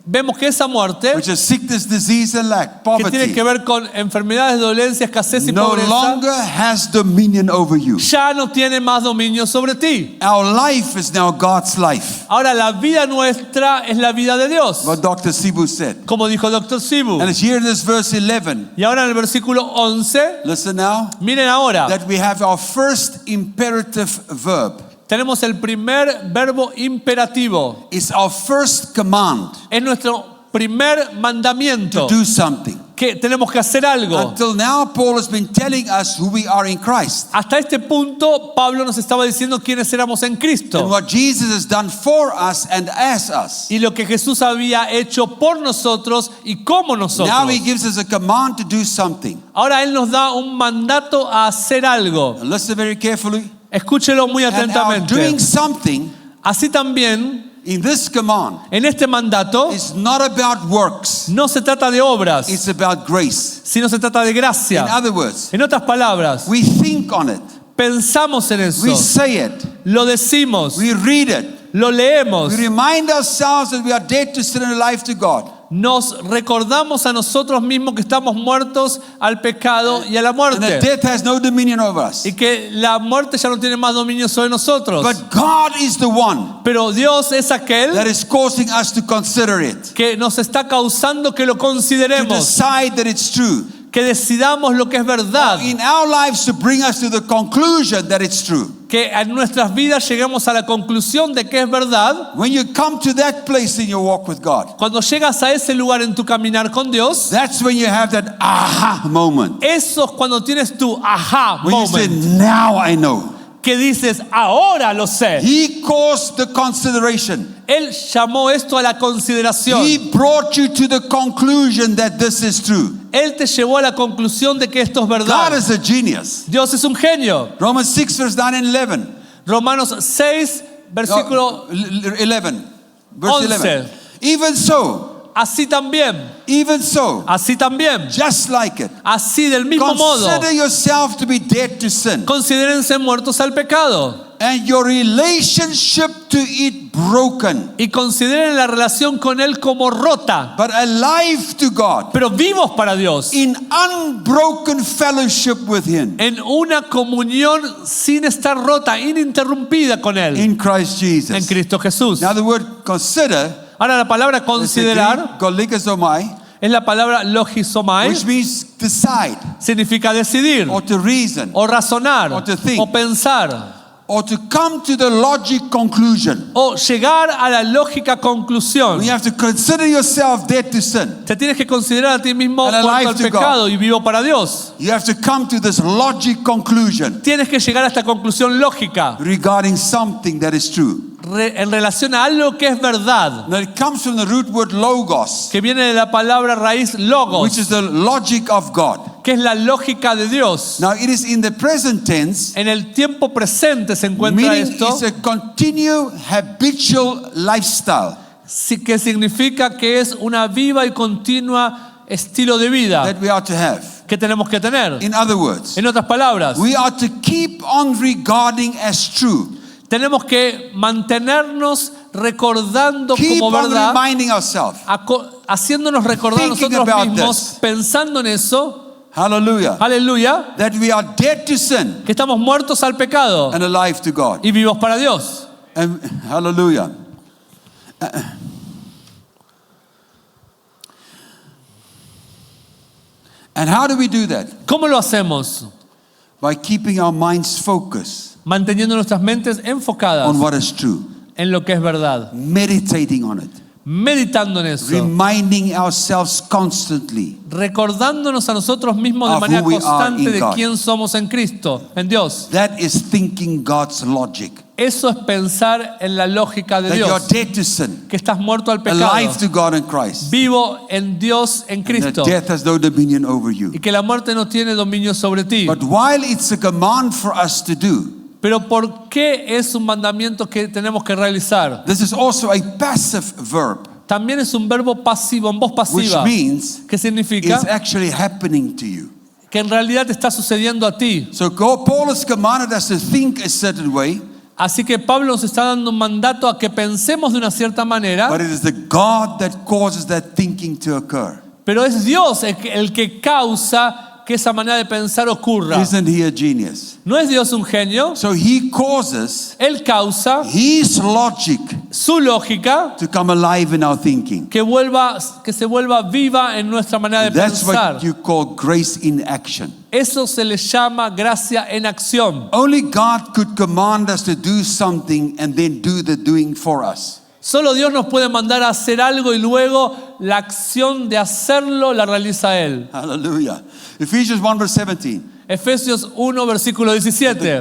Vemos que esa muerte, which is sickness, disease, and lack, que tiene poverty, que ver con enfermedades, dolencias, escasez y no pobreza, longer has dominion over you. ya no tiene más dominio sobre ti. Our life is now God's life, Ahora la vida nuestra es la vida de Dios, what Dr. Sibu said. como dijo Dr. Sibu. And it's here in this verse 11. Y ahora en el versículo 11, Listen now, miren ahora, that we have our first imperative verb. tenemos el primer verbo imperativo. It's our first command Es nuestro primer to mandamiento, do something. que tenemos que hacer algo. Until now, Paul has been telling us who we are in Christ Hasta este punto, Pablo nos estaba diciendo quiénes éramos en and Cristo what Jesus has done for us and as us. y lo que Jesús había hecho por nosotros y como nosotros. Now he gives us a command to do something. Ahora Él nos da un mandato a hacer algo. And listen very carefully. Escúchelo muy And our atentamente. doing something Así también, in this command en este mandato, is not about works. no se trata de obras, It's about grace. sino se trata de In gracia. other words, En otras palabras, we think on it. pensamos en eso, We say it. lo decimos, We read it. lo leemos, We remind ourselves that we are dead to sin and alive to God. nos recordamos a nosotros mismos que estamos muertos al pecado y a la And that muerte. death has no dominion over us. Y que la muerte ya no tiene más dominio sobre nosotros. But God is the one Pero Dios es that aquel is causing us to consider it. que nos está causando que lo To consideremos, decide that it's true. que decidamos lo que es verdad, In our lives to bring us to the conclusion that it's true. que en nuestras vidas lleguemos a la conclusión de que es verdad. When you come to that place in your walk with God, Cuando llegas a ese lugar en tu caminar con Dios, that's when you have that aha moment. eso es cuando tienes tu aha When you say, moment, now I know. que dices, ahora lo sé. He caused the consideration. Él llamó esto a la consideración. He brought you to the conclusion that this is true. Él te llevó a la conclusión de que esto es God verdad. is a genius. Dios es un genio. Romans 6 verse 9 and 11. Romanos 6, versículo 11. Verse 11. 11. Even so, así también, así también, just like it. así del mismo modo, Consider yourself to be dead to sin considérense muertos al pecado and your relationship to it broken, y consideren la relación con Él como rota, but alive to God pero vivos para Dios, in unbroken fellowship with Him en una comunión sin estar rota, ininterrumpida con Él, in Christ en Jesus. Cristo Jesús. Now the word consider Ahora la palabra is considerar golikazomai, es la palabra logisomai, which means decide significa decidir, or to reason o razonar, or to think. o pensar, or to come to the logic conclusion. o llegar a la lógica conclusión. You have to consider yourself dead to sin. Te tienes que considerar a ti mismo And alive muerto al to pecado y vivo para Dios. You have to come to this logic conclusion Tienes que llegar a esta conclusión lógica regarding something that is true. en relación a algo que es verdad, Now it comes from the root word logos, que viene de la palabra raíz logos, which is the logic of God. que es la lógica de Dios. Now it is in the present tense, En el tiempo presente se encuentra meaning esto, it's a continued habitual lifestyle que significa que es una viva y continua estilo de vida that we are to have. que tenemos que tener. In other words, En otras palabras, we are to keep on regarding as true. tenemos que mantenernos recordando Keep como on verdad, reminding ourselves. haciéndonos recordar a Thinking nosotros about mismos, this. pensando en eso, Hallelujah. aleluya, That we are dead to sin que estamos muertos al pecado and alive to God. y vivos para Dios. And, hallelujah. And how do we do that? ¿Cómo lo hacemos? By keeping our minds focused Manteniendo nuestras mentes enfocadas on what is true, en lo que es verdad, meditating on it, meditando en eso, reminding ourselves constantly. recordándonos a nosotros mismos de Of manera who we are constante in de God. quién somos en Cristo, en Dios. That is thinking God's logic. Eso es pensar en la lógica de That you are Dios, dead to sin, que estás muerto al pecado, alive to God in Christ. vivo en Dios, en And that Cristo, death has no dominion over you. y que la muerte no tiene dominio sobre ti. But while it's a command for us to do, Pero ¿por qué es un mandamiento que tenemos que realizar? this is also a passive verb, También es un verbo pasivo, en voz which pasiva, means que significa it's actually happening to you. que en realidad te está sucediendo a ti. So Paul has commanded us to think a certain way, Así que Pablo nos está dando un mandato a que pensemos de una cierta manera, but it is the God that causes that thinking to occur. pero es Dios el que causa que esa manera de pensar ocurra. Isn't he a genius? ¿No es Dios un genio? So he causes Él causa his logic su lógica to come alive in our thinking. que se vuelva viva en nuestra manera de That's pensar. what you call grace in action. Eso se le llama gracia en acción. Only God could command us to do something and then do the doing for us. Solo Dios nos puede mandar a hacer algo y luego la acción de hacerlo la realiza Él. Hallelujah. Ephesians 1 verse 17. Efesios 1, versículo 17.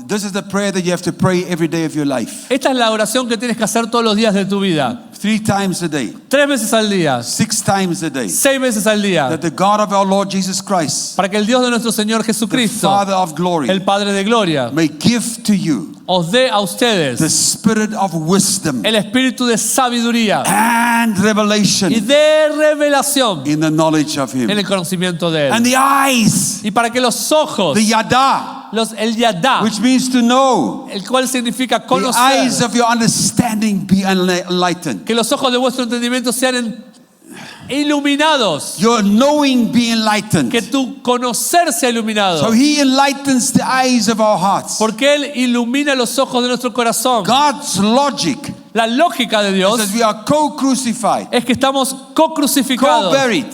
This is the prayer that you have to pray every day of your life. Esta es la oración que tienes que hacer todos los días de tu vida. 3 times a day, 3 veces al día, 6 times a day, 6 veces al día, that the God of our Lord Jesus Christ, para que el Dios de nuestro Señor the Jesucristo, Father of glory, el Padre de Gloria, may give to you os dé a the ustedes spirit of wisdom el espíritu de sabiduría and y revelation de revelación in the knowledge of en Him. el conocimiento de And Él. the eyes, Y para que los ojos, the yada, el yadá, which means to know, el cual significa the eyes conocer, of your understanding be enlightened. que los ojos de vuestro entendimiento sean iluminados, Your knowing be enlightened. que tu conocer sea iluminado, So He enlightens the eyes of our hearts. porque Él ilumina los ojos de nuestro corazón. God's logic La lógica de Dios says we are co-crucified, es que estamos co-crucificados, co-buried,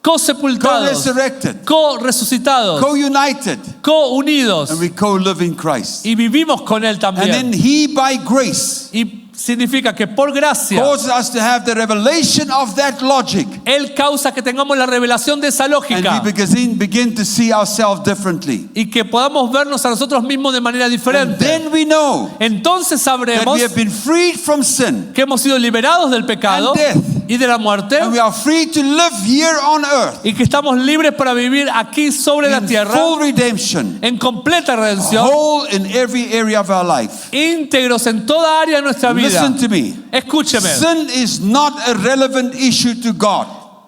co-sepultados, co-resurrected, co-resucitados, co-united, co-unidos, and we co-live in Christ. y vivimos con Él And también. then He, by grace, Y significa que por gracia causes us to have the revelation of that logic. Él causa que tengamos la revelación de esa And lógica we begin to see ourselves differently. y que podamos vernos a nosotros mismos de manera And diferente. then we know Entonces that sabremos we have been freed from sin que hemos sido liberados del pecado and death. y de la muerte and we are free to live here on earth y que estamos libres para vivir aquí sobre la in tierra full redemption, en completa redención, whole in every area of our life. íntegros en toda área de nuestra vida. Listen to me. Escúcheme, Sin is not a relevant issue to God.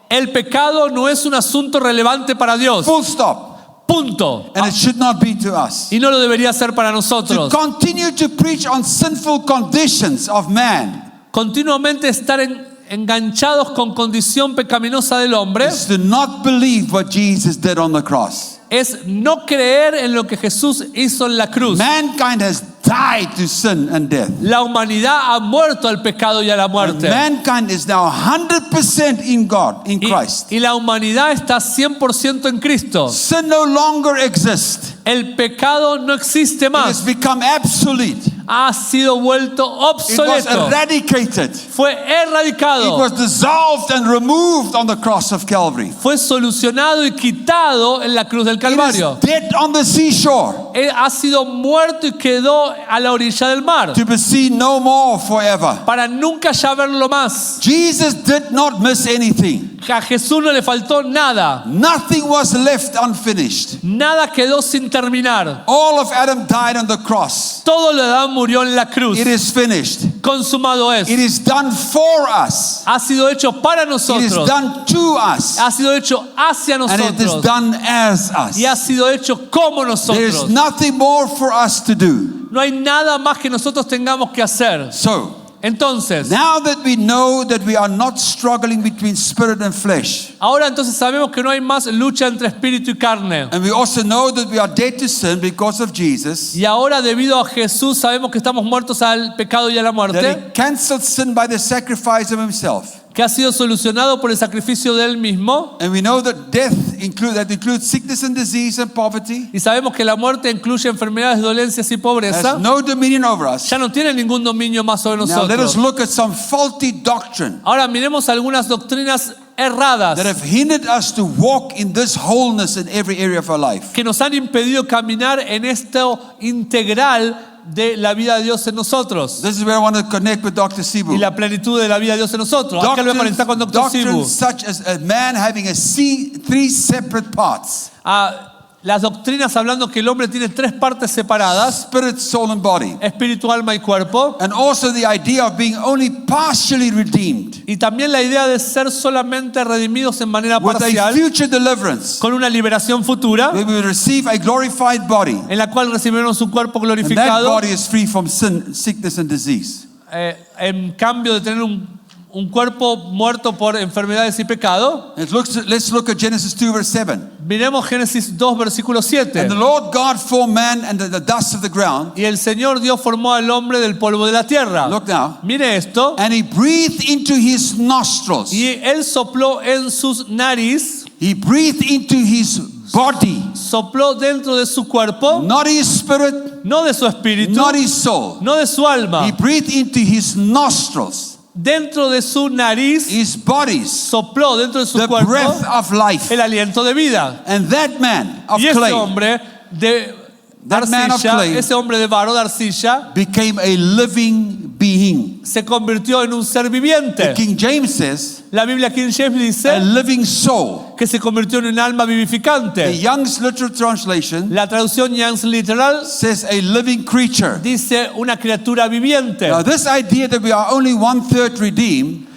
el pecado no es un asunto relevante para Dios. Full stop. Punto. And it should not be to us. Y no lo debería ser para To nosotros. continue to preach on sinful conditions of man Continuamente estar enganchados con condición pecaminosa del hombre is to not believe what Jesus did on the cross. es no creer en lo que Jesús hizo en la cruz. Mankind has died to sin and death. La humanidad ha muerto al pecado y a la And muerte. mankind is now 100% in God, in Christ. Y la humanidad está 100% en Cristo. Sin no longer exists. El pecado no existe It has más. become obsolete. Ha sido vuelto It was obsoleto. eradicated. Fue It erradicado. was dissolved and removed on the cross of Calvary. Fue solucionado y quitado en la cruz del It Calvario. is dead on the seashore, Él ha sido muerto y quedó a la orilla del mar to be seen no more forever. para nunca ya verlo más. Jesus did not miss anything. A Jesús no le faltó nada. Nothing was left unfinished. Nada quedó sin terminar. All of Adam died on the cross. Todo lo de Adán murió en la cruz. It is finished. Consumado es. It is done for us. Ha sido hecho para It is nosotros. done to us. Ha sido hecho hacia And it is nosotros. done as us. Y ha sido hecho como There is nosotros. nothing more for us to do. No hay nada más que nosotros tengamos que hacer. So, Entonces, now that we know that we are not struggling between spirit and flesh, ahora entonces sabemos que no hay más lucha entre espíritu y carne. and we also know that we are dead to sin because of Jesus, Y ahora debido a Jesús sabemos que estamos muertos al pecado y a la that muerte, He canceled sin by the sacrifice of Himself. que ha sido solucionado por el sacrificio de Él mismo. And we know that death includes sickness and disease and poverty, Y sabemos que la muerte incluye enfermedades, dolencias y pobreza. has no dominion over us. Ya no tiene ningún dominio más sobre Now let us nosotros. look at some faulty doctrine Ahora miremos algunas doctrinas erradas that have hindered us to walk in this wholeness in every area of our life. que nos han impedido caminar en esto integral de la vida de Dios en nosotros This is where I want to connect with Dr. Sibu. y la plenitud de la vida de Dios en nosotros. Acá lo voy a conectar con Dr. Sibu. Doctrines such as a man having three separate parts: Las doctrinas hablando que el hombre tiene 3 partes separadas: spirit, soul, and body. espíritu, alma y cuerpo. And also the idea of being only partially redeemed Y también la idea de ser solamente redimidos en manera with a parcial, future deliverance, con una liberación futura where we will receive a glorified body. en la cual recibiremos un cuerpo And that glorificado, body is free from sin, sickness, and disease. en cambio de tener un cuerpo muerto por enfermedades y pecado. Let's look at Genesis 2, verse 7. Miremos Génesis 2, versículo 7. And the Lord God formed man and the dust of the ground. Y el Señor Dios formó al hombre del polvo de la tierra. Look now. Mire esto. And He breathed into his nostrils. Y él sopló en sus nariz, He breathed into his body, sopló dentro de su cuerpo, not his spirit, no de su espíritu, not his soul. no de su alma, He breathed into his nostrils, dentro de su nariz, his bodies, sopló dentro de su the cuerpo breath of life. el aliento de vida. And that man of Y ese clay hombre de That man of arcilla, clay ese hombre de barro de arcilla, became a living being. se convirtió en un ser The viviente. King James says, La Biblia King James a dice living soul. que se convirtió en un alma The vivificante. Young's Literal Translation La traducción Young's Literal says a living creature. dice una criatura viviente. Now, this idea that we are only 1/3 redeemed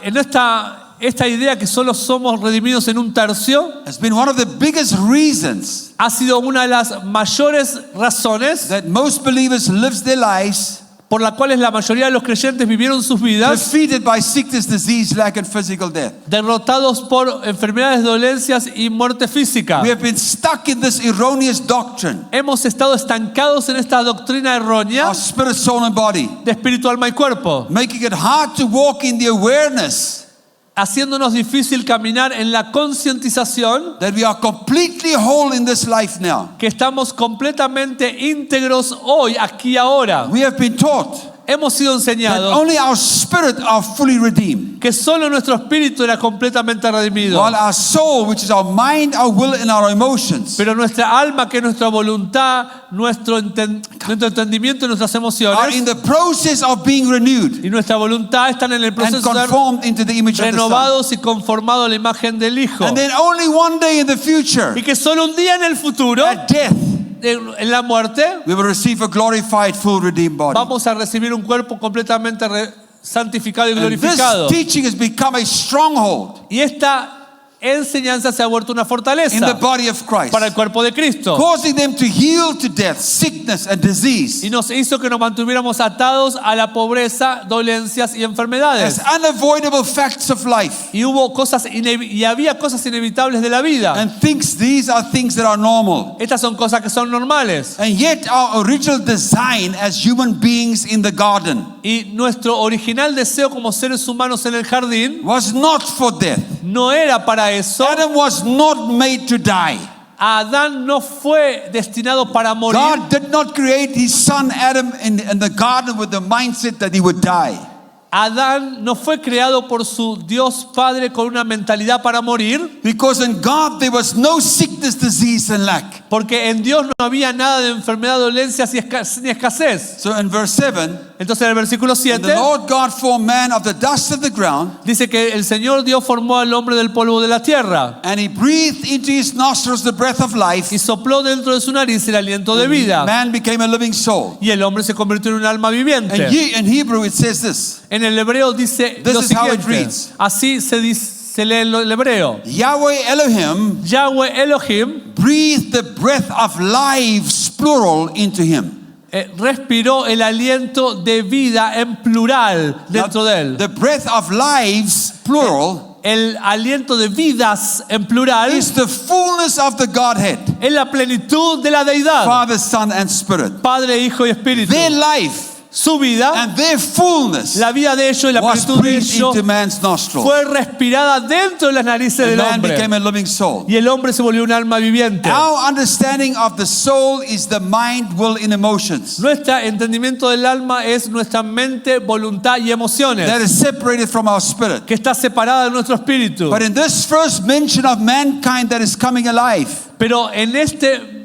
En esta idea que solo somos redimidos en un tercio has been one of the biggest reasons ha sido una de las mayores razones that most believers live their lives por las cuales la mayoría de los creyentes vivieron sus vidas defeated by sickness, disease, lack, and physical death. derrotados por enfermedades, dolencias y muerte física. We have been stuck in this erroneous doctrine, Hemos estado estancados en esta doctrina errónea our spirit, soul, and body, de espíritu, alma y cuerpo, making it hard to walk in the awareness haciéndonos difícil caminar en la concientización that we are completely whole in this life now. que estamos completamente íntegros hoy, aquí y ahora. We have been taught Hemos sido that enseñados only our spirit are fully redeemed, que solo nuestro espíritu era completamente redimido, while our soul, which is our mind, our will, and our emotions, pero nuestra alma, que es nuestra voluntad, nuestro entendimiento y nuestras are in emociones the process of being renewed y nuestra voluntad están en el and proceso de ser conformed into the image of the Son. renovados y conformados a la imagen del Hijo. And then only one day in the future, Y que solo un día en el futuro, at death, en la muerte, we will receive a glorified, full redeemed body. vamos a recibir un cuerpo completamente santificado y And glorificado. this teaching has become a stronghold Y esta enseñanza se ha vuelto una in the fortaleza body of Christ, para el cuerpo de Cristo. causing them to yield to death, sickness, and disease Y nos hizo que nos mantuviéramos atados a la pobreza, dolencias y enfermedades. as unavoidable facts of life. Y había cosas inevitables de la vida. And thinks these are things that are normal. Estas son cosas que son normales. And yet our original design as human beings in the garden Y nuestro original deseo como seres humanos en el jardín was not for death. no era para eso. Adam was not made to die. Adán no fue destinado para morir. God did not create his son Adam in the garden with the mindset that he would die. Adán no fue creado por su Dios Padre con una mentalidad para morir, Because in God there was no sickness, disease, and lack. porque en Dios no había nada de enfermedad, dolencias ni escasez. So in verse 7, Entonces en el versículo and 7 the Lord God formed man of the dust of the ground, dice que el Señor Dios formó al hombre del polvo de la tierra and he breathed into his nostrils the breath of life. y sopló dentro de su nariz el aliento de vida. Man became a living soul. Y el hombre se convirtió en un alma And viviente. in Hebrew it says this: En el hebreo dice This lo is how it siguiente. reads. Así se lee el hebreo. Yahweh Elohim Yahweh Elohim breathed the breath of lives, plural, into him. Respiró el aliento de vida en plural dentro de él. The breath of lives, plural, El aliento de vidas en plural is the fullness of the Godhead, es la plenitud de la deidad. Father, Son, and Spirit. Padre, Hijo y Espíritu. Their life Su vida, and their fullness la vida de ellos y la was plenitud de breathed ellos into man's nostrils. fue respirada dentro de las narices And del man hombre. became a living soul. Y el hombre se volvió un alma viviente. Our understanding of the soul is the mind, will, and emotions Nuestro entendimiento del alma es nuestra mente, voluntad y emociones, that is separated from our spirit. que está separada de nuestro espíritu. But in this first mention of mankind that is coming alive, Pero en este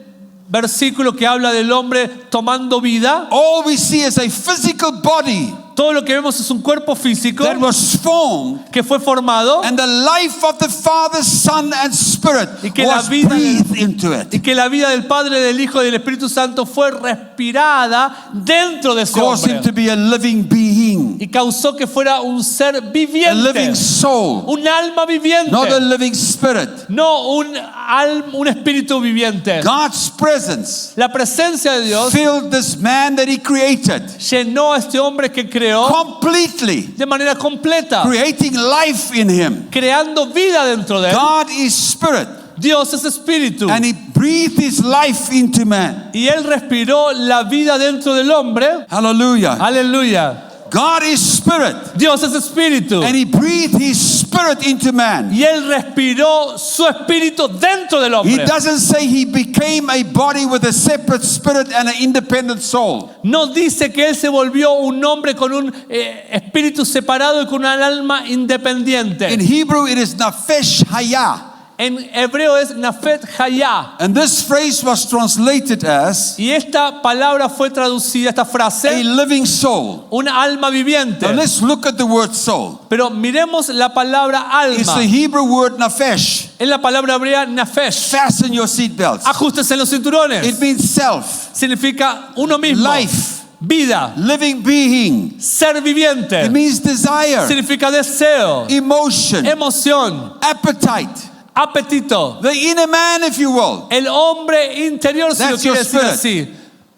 versículo que habla del hombre tomando vida, all we see is a physical body todo lo que vemos es un cuerpo físico that was formed, que fue formado and the life of the Father, Son, and Spirit Y que la was vida breathed into it, y que la vida del Padre, del Hijo y del Espíritu Santo fue respirada dentro de ese caused him hombre to be a living being, y causó que fuera un ser a viviente, living soul, un alma viviente, not a living spirit. no un espíritu viviente. God's presence La presencia de Dios filled this man that he created llenó a este hombre que creó completely, de manera completa, creating life in him. creando vida dentro de él. God is spirit, Dios es espíritu and he breathed his life into man. y él respiró la vida dentro del hombre. Hallelujah. Aleluya. God is spirit, Dios es espíritu and he breathed his spirit into man. y él respiró su espíritu dentro del He hombre. doesn't say he became a body with a separate spirit and an independent soul. No dice que él se volvió un hombre con un espíritu separado y con un alma independiente. In Hebrew, it is nafesh haya. en hebreo es Nafet Hayah. And this phrase was translated as Y esta palabra fue traducida, esta a frase, living soul. una alma viviente. Now let's look at the word soul. Pero miremos la palabra It's alma. the Hebrew word nafesh. Es la palabra hebrea nafesh. Fasten your seatbelts. Ajustes en los It cinturones. means self, Significa uno mismo. life, Vida. living being. Ser It viviente. means desire, Significa deseo. emotion, Emoción. appetite. Apetito. The inner man, if you will. El hombre interior, si lo That's your quiere decir spirit. así.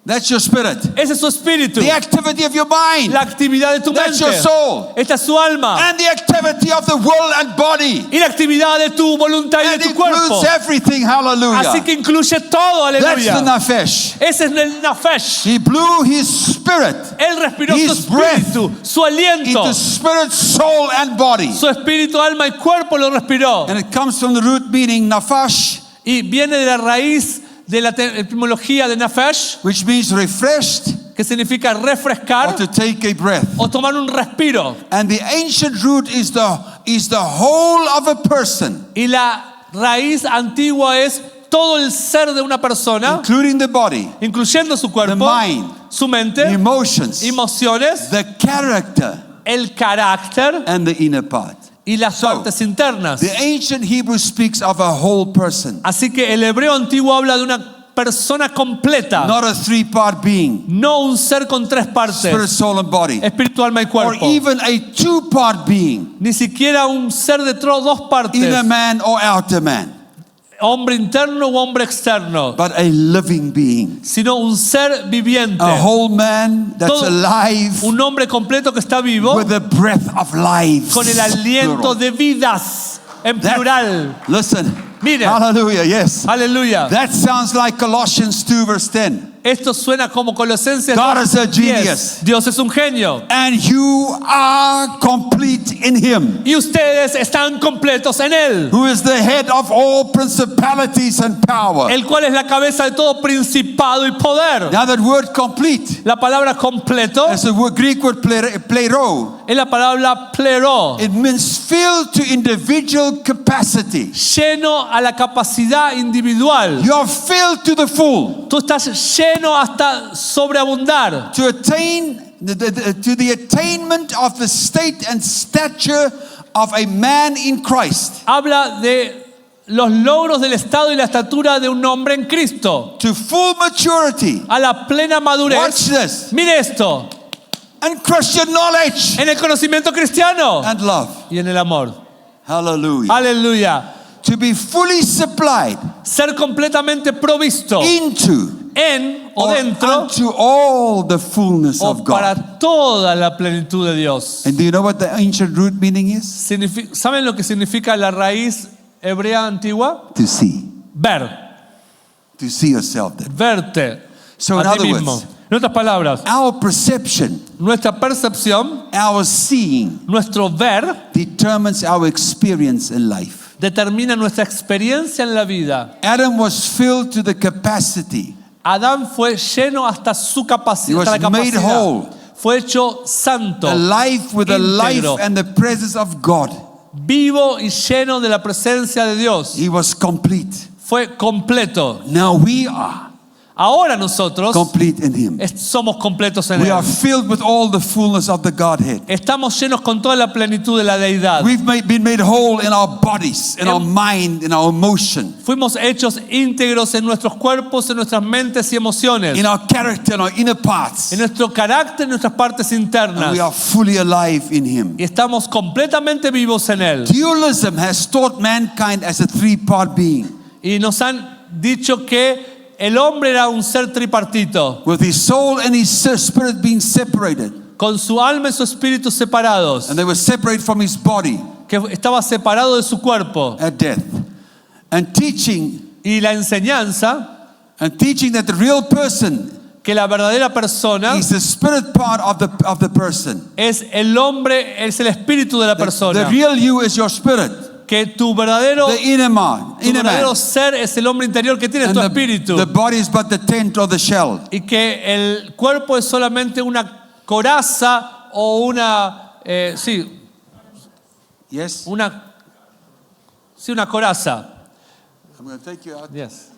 That's your spirit. Ese es su espíritu. The activity of your mind. La actividad de tu That's mente. your soul. Esta es su alma. And the activity of the will and body. Y la actividad de tu voluntad y And de tu includes cuerpo. everything. Así Hallelujah. que incluye todo, That's the aleluya. nafesh. Ese es el nafesh. He blew his spirit Él respiró su His breath espíritu, su aliento, into spirit, soul, and body. su espíritu, alma y cuerpo lo respiró. And it comes from the root meaning nafash, Y viene de la raíz de la etimología de nafesh, which means refreshed que significa or refrescar to take a breath. o tomar un respiro. And the ancient root is the whole of a person, Y la raíz antigua es todo el ser de una persona, including the body, incluyendo su the cuerpo, mind, su the mente, emotions, emociones, the character, el carácter and the inner part. y las So, partes internas. The ancient Hebrew speaks of a whole person, Así que el hebreo antiguo habla de una persona completa, not a three-part being, no un ser con tres spirit, partes, soul, and body, espíritu, alma y or cuerpo, even a two-part being, ni siquiera un ser de dos partes, inner man or outer man, hombre interno u hombre externo, but a living being, sino un ser viviente, a whole man that's Todo- alive un hombre completo que está vivo with the breath of life. con el aliento de vidas en plural. Listen, Mire. hallelujah, yes. Aleluya. That sounds like Colossians 2 verse 10. Esto suena como Colosenses God is a 2:10. genius. Dios es un genio. And you are complete in him, Y ustedes están completos en Él, who is the head of all principalities and power. el cual es la cabeza de todo principado y poder. Now that word complete La palabra completo is the Greek word plero. es la palabra plero, It means filled to individual capacity. lleno a la capacidad individual. You are filled to the full. Tú estás lleno hasta sobreabundar, To attain to the attainment of the state and stature of a man in Christ, habla de los logros del estado y la estatura de un hombre en Cristo, to full maturity. a la plena Watch madurez. this. Mire esto, And Christian knowledge en el conocimiento cristiano and love. y en el amor. Hallelujah. Aleluya. To be fully supplied Ser completamente provisto into en o or dentro unto all the fullness o of God. para toda la plenitud de Dios. And do you know what the ancient root meaning is? ¿Saben lo que significa la raíz hebrea antigua? To see. Ver, To see yourself there. verte So in a ti other mismo. words, En otras palabras, our perception, nuestra percepción, our seeing nuestro ver, determines our experience in life. determina nuestra experiencia en la vida. Adam was filled to the capacity. Adán fue lleno hasta su He capacidad, was hasta la made capacidad. whole. Fue hecho santo, Alive with the life íntegro, and the presence of God. vivo y lleno de la presencia de Dios. He was complete. Fue completo. Now we are Ahora nosotros complete in Him. somos completos en We Él. are filled with all the fullness of the Godhead. Estamos llenos con toda la plenitud de la deidad. We've been made whole in our bodies, in our mind, in our emotion, Fuimos hechos íntegros en nuestros cuerpos, en nuestras mentes y emociones, in our character, in our inner parts. en nuestro carácter, en nuestras partes And internas. we are fully alive in Him. Y estamos completamente vivos en Él. Dualism has taught mankind as a three-part being, Y nos han dicho que el hombre era un ser tripartito, with his soul and his spirit being separated. con su alma y su espíritu separados, And they were separated from his body que estaba separado de su cuerpo. at death. And teaching Y la enseñanza, that the real person que la verdadera persona is the spirit part of the person. es el hombre, es el espíritu de la The persona. real you is your spirit, Que tu verdadero, the inner man. ser es el hombre interior que tiene And tu espíritu. the body is but the tent or the shell. Y que el cuerpo es solamente una coraza o Yes? una coraza. I'm going to take you out. Yes.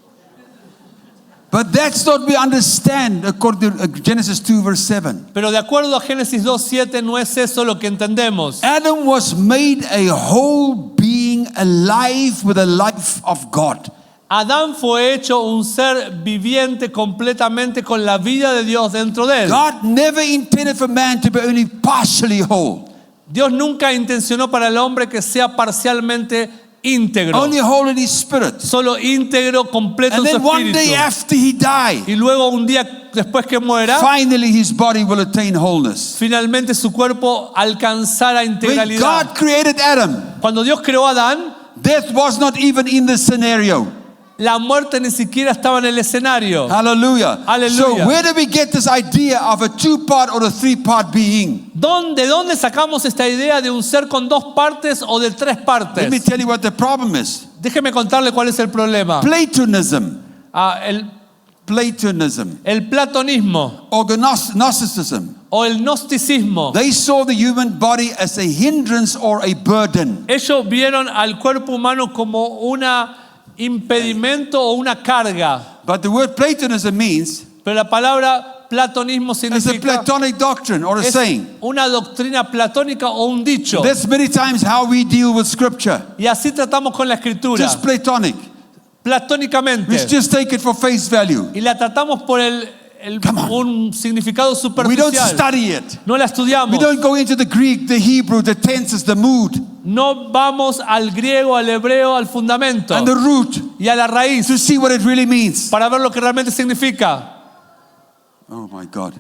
But that's what we understand according to Genesis 2 verse 7. Pero de acuerdo a Génesis 2:7 no es eso lo que entendemos. Adam was made a whole being alive with the life of God. Adán fue hecho un ser viviente completamente con la vida de Dios dentro de él. God never intended for man to be only partially whole. Dios nunca intencionó para el hombre que sea parcialmente íntegro. Only whole in his spirit. Solo íntegro, completo And en su then one day espíritu. after he died, Y luego un día después que muera, finally his body will attain wholeness. finalmente su cuerpo alcanzará When integralidad. God created Adam, Cuando Dios creó a Adán, death was not even in the scenario. la muerte ni siquiera estaba en el escenario. Hallelujah. Hallelujah. So where do we get this idea of a two-part or a three-part being? ¿De dónde sacamos esta idea de un ser con dos partes o de tres Let me partes? tell you what the problem is. Déjeme contarle cuál es el problema. Platonism. El Platonism. platonismo Or Gnosticism. o el gnosticismo. They saw the human body as a hindrance or a burden. Ellos vieron al cuerpo humano como un impedimento o una carga. But the word Platonism means Pero la palabra platonismo it's a significa Platonic doctrine or a es saying. una doctrina platónica o un dicho. That's many times how we deal with scripture. Y así tratamos con la escritura, Just Platonic. platónicamente. We just take it for face value. Y la tratamos por Come on. un significado We don't superficial. study it. No la We estudiamos. don't go into the Greek, the Hebrew, the tenses, the mood, No vamos al griego, al hebreo, al fundamento and the root y a la raíz to see what it really means. para ver lo que realmente significa. Oh my God.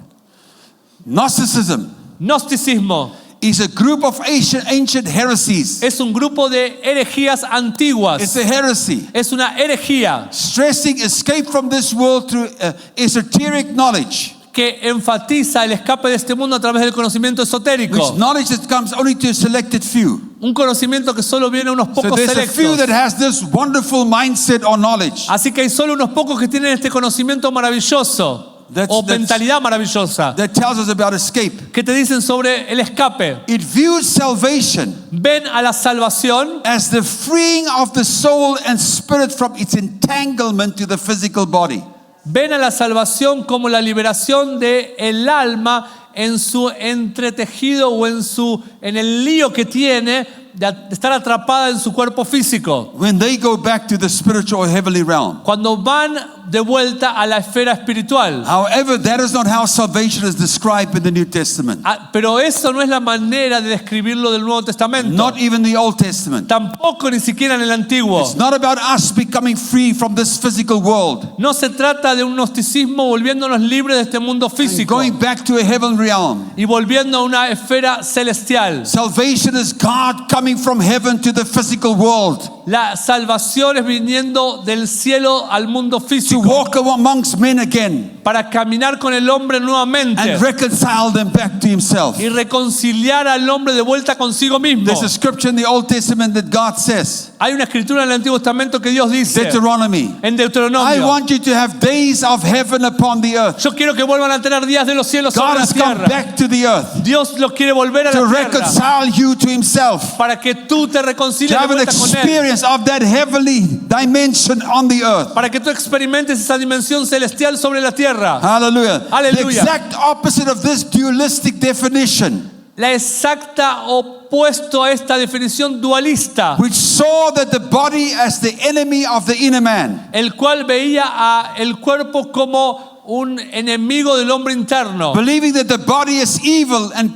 Gnosticism Gnosticismo is a group of ancient heresies. es un grupo de herejías antiguas. It's a heresy. Es una herejía Stressing escape from this world through esoteric knowledge. que enfatiza el escape de este mundo a través del conocimiento esotérico. Which knowledge that comes only to a selected few. Un conocimiento que solo viene a unos So pocos there's a few that selectos. has this wonderful mindset or knowledge. Así que hay solo unos pocos que tienen este conocimiento maravilloso o mentalidad maravillosa That tells us about escape. que te dicen sobre el escape. It views salvation Ven a la salvación as the freeing of the soul and spirit from its entanglement to the physical body. Ven a la salvación como la liberación de el alma en su entretejido o en el lío que tiene de estar atrapada en su cuerpo físico. When they go back to the spiritual or heavenly realm. Cuando van de vuelta a la esfera espiritual. However, that is not how salvation is described in the New Testament. Pero eso no es la manera de describirlo del Nuevo Testamento. Not even the Old Testament. Tampoco ni siquiera en el Antiguo. It's not about us becoming free from this physical world. No se trata de un gnosticismo volviéndonos libres de este mundo And físico going back to a heavenly realm. y volviendo a una esfera celestial. Salvation is God coming from heaven to the physical world. La salvación es viniendo del cielo al mundo To físico walk amongst men again. para caminar con el hombre nuevamente And reconcile them back to himself. y reconciliar al hombre de vuelta consigo mismo. There's a scripture in the Old Testament that God says, Hay una escritura en el Antiguo Testamento que Dios dice Deuteronomy, en I Deuteronomio: want you to have days of heaven upon the earth. yo quiero que vuelvan a tener días de los cielos sobre God la has come tierra. back to the earth Dios los quiere volver a to la tierra reconcile you to himself. para que tú te To reconcilies de have an vuelta con él, experience of that heavenly dimension on the earth. para que tú experimentes esa dimensión celestial sobre la tierra. Hallelujah. The Hallelujah. exact opposite of this dualistic definition, La exacta opuesto a esta definición dualista, which saw that the body as the enemy of the inner man. el cual veía a el cuerpo como un enemigo del hombre interno, Believing that the body is evil and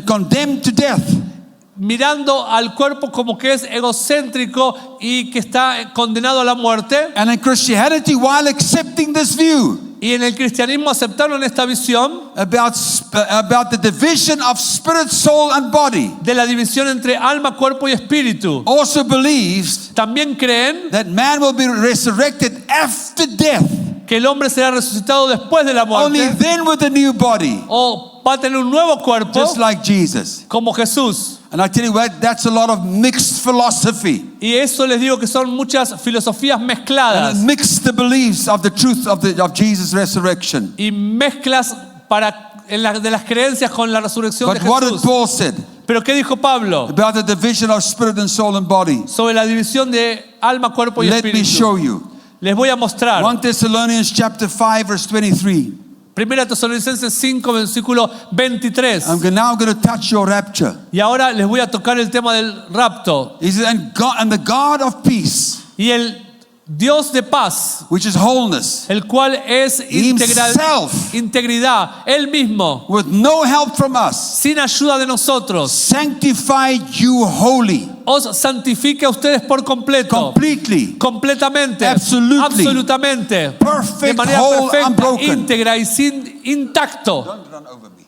condemned to death. mirando al cuerpo como que es egocéntrico y que está condenado a la muerte. And in Christianity, while accepting this view Y en el cristianismo aceptaron esta visión about the division of spirit, soul, and body, de la división entre alma, cuerpo y espíritu, also believes también creen that man will be resurrected after death, que el hombre será resucitado después de la only muerte then with a new body, o va a tener un nuevo cuerpo just like Jesus. como Jesús. And I tell you what, that's a lot of mixed philosophy. Y eso les digo que son muchas filosofías mezcladas And mix the beliefs of the truth of Jesus' resurrection. y mezclas de las creencias con la resurrección de But what did Jesús. Paul said? Pero ¿qué dijo Pablo? about the division of spirit and soul and body. Sobre la división de alma, cuerpo y Let me espíritu. show you. Les voy a mostrar. 1 Thessalonians chapter 5 verse 23. Primera Tesalonicenses 5, versículo 23. Now going to touch your rapture. Y ahora les voy a tocar el tema del rapto. He says, and the God of peace, Y el Dios de paz, which is wholeness, el cual es Himself, integridad, Él mismo, with no help from us, sin ayuda de nosotros, sanctify you wholly, os santifique a ustedes por completo, completely, completamente, Absolutely. absolutamente, Perfect, de manera whole, perfecta, unbroken. íntegra y sin intacto. Don't run over me.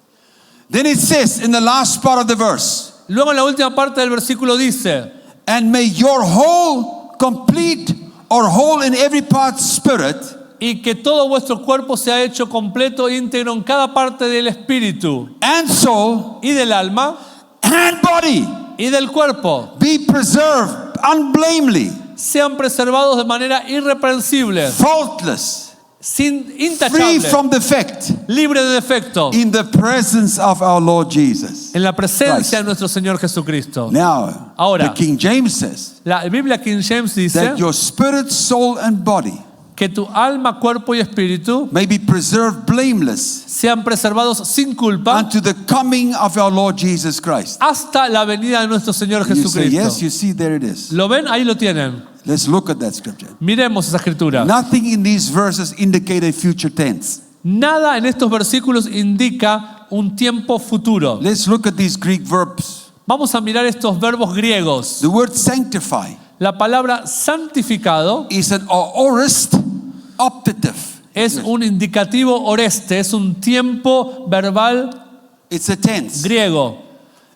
Then it says in the last part of the verse, Luego en la última parte del versículo dice, and may your whole, complete, or whole in every part spirit, y que todo vuestro cuerpo sea hecho completo, íntegro en cada parte del espíritu and soul, y del alma and body y del cuerpo, be preserved unblamely, sean preservados de manera irreprensible, faultless, sin free intachable, from defect, libre de defecto, in the presence of our Lord Jesus. en la presencia Christ. de nuestro Señor Jesucristo. Now, Ahora. the King James says La Biblia King James dice that your spirit, soul, and body que tu alma, cuerpo y espíritu may be preserved blameless sean preservados sin culpa unto the coming of our Lord Jesus Christ. hasta la venida de nuestro Señor You say, Jesucristo. yes, you see, there it is. ¿Lo ven? Ahí lo tienen. Let's look at that scripture. Miremos esa escritura. Nothing in these verses indicate a future tense. Nada en estos versículos indica un tiempo futuro. Let's look at these Greek verbs. Vamos a mirar estos verbos griegos. The word sanctify La palabra santificado is an aorist optative. es un indicativo oreste, es un tiempo verbal It's a tense. griego.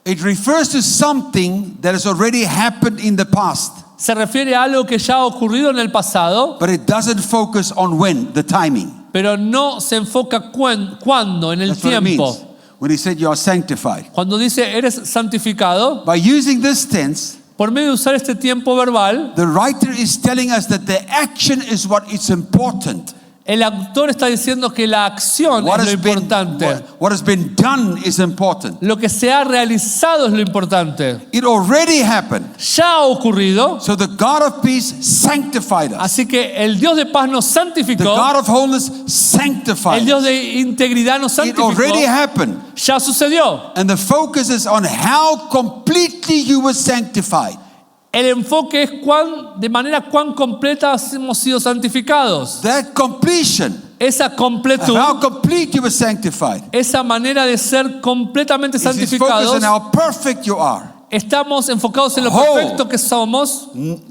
It refers to something that has already happened in the past, Se refiere a algo que ya ha ocurrido en el pasado, but it doesn't focus on when, the timing. pero no se enfoca cuándo, en el That's what it tiempo. means when he said you are sanctified. Cuando dice eres santificado, By using this tense, por medio de usar este tiempo verbal, the writer is telling us that the action is what is important. el autor está diciendo que la acción es lo importante. What has been done is important. Lo que se ha realizado es lo importante. It already happened. Ya ha ocurrido, So the God of peace sanctified us. así que el Dios de paz nos The santificó, God of wholeness sanctified el Dios us. de integridad nos It santificó, already happened. ya sucedió. And the focus is on how completely you were sanctified. El enfoque es de manera cuán completa hemos sido santificados. That completion, Esa completud, how complete you were sanctified, esa manera de ser completamente is focused santificados, on how perfect you are. estamos enfocados en lo Whole. perfecto que somos,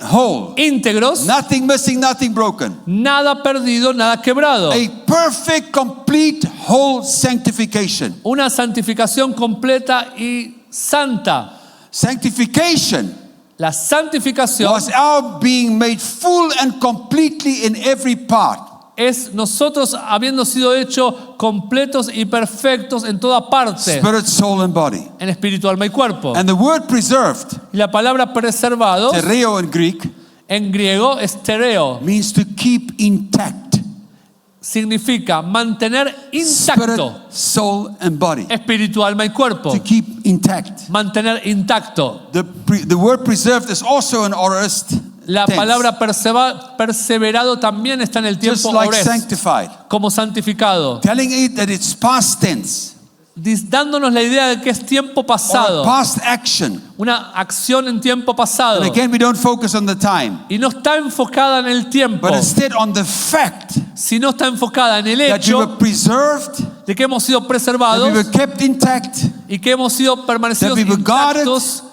Whole. íntegros, Nothing missing, nothing broken. nada perdido, nada quebrado. A perfect, complete, whole sanctification. Una santificación completa y santa. Sanctification La santificación was our being made full and completely in every part. es nosotros habiendo sido hechos completos y perfectos en toda parte, Spirit, soul, and body. en espíritu, alma y cuerpo. And the word preserved, Y la palabra preservado tereo in Greek, en griego es tereo. means to keep intact. Significa mantener Spirit, intacto soul, and body. espíritu, alma y cuerpo. To keep intact. Mantener intacto. The word preserved is also an aorist La tense, palabra perseverado también está en el just tiempo like ores, sanctified, como santificado, telling it that it's past tense, dándonos la idea de que es tiempo or pasado, past action. una acción en tiempo pasado. And again, we don't focus on the time, Y no está enfocada en el tiempo, but instead on the fact sino está enfocada en el that you were hecho preserved, de que hemos sido that preservados we were kept intact, y que hemos sido permanecidos that we were intactos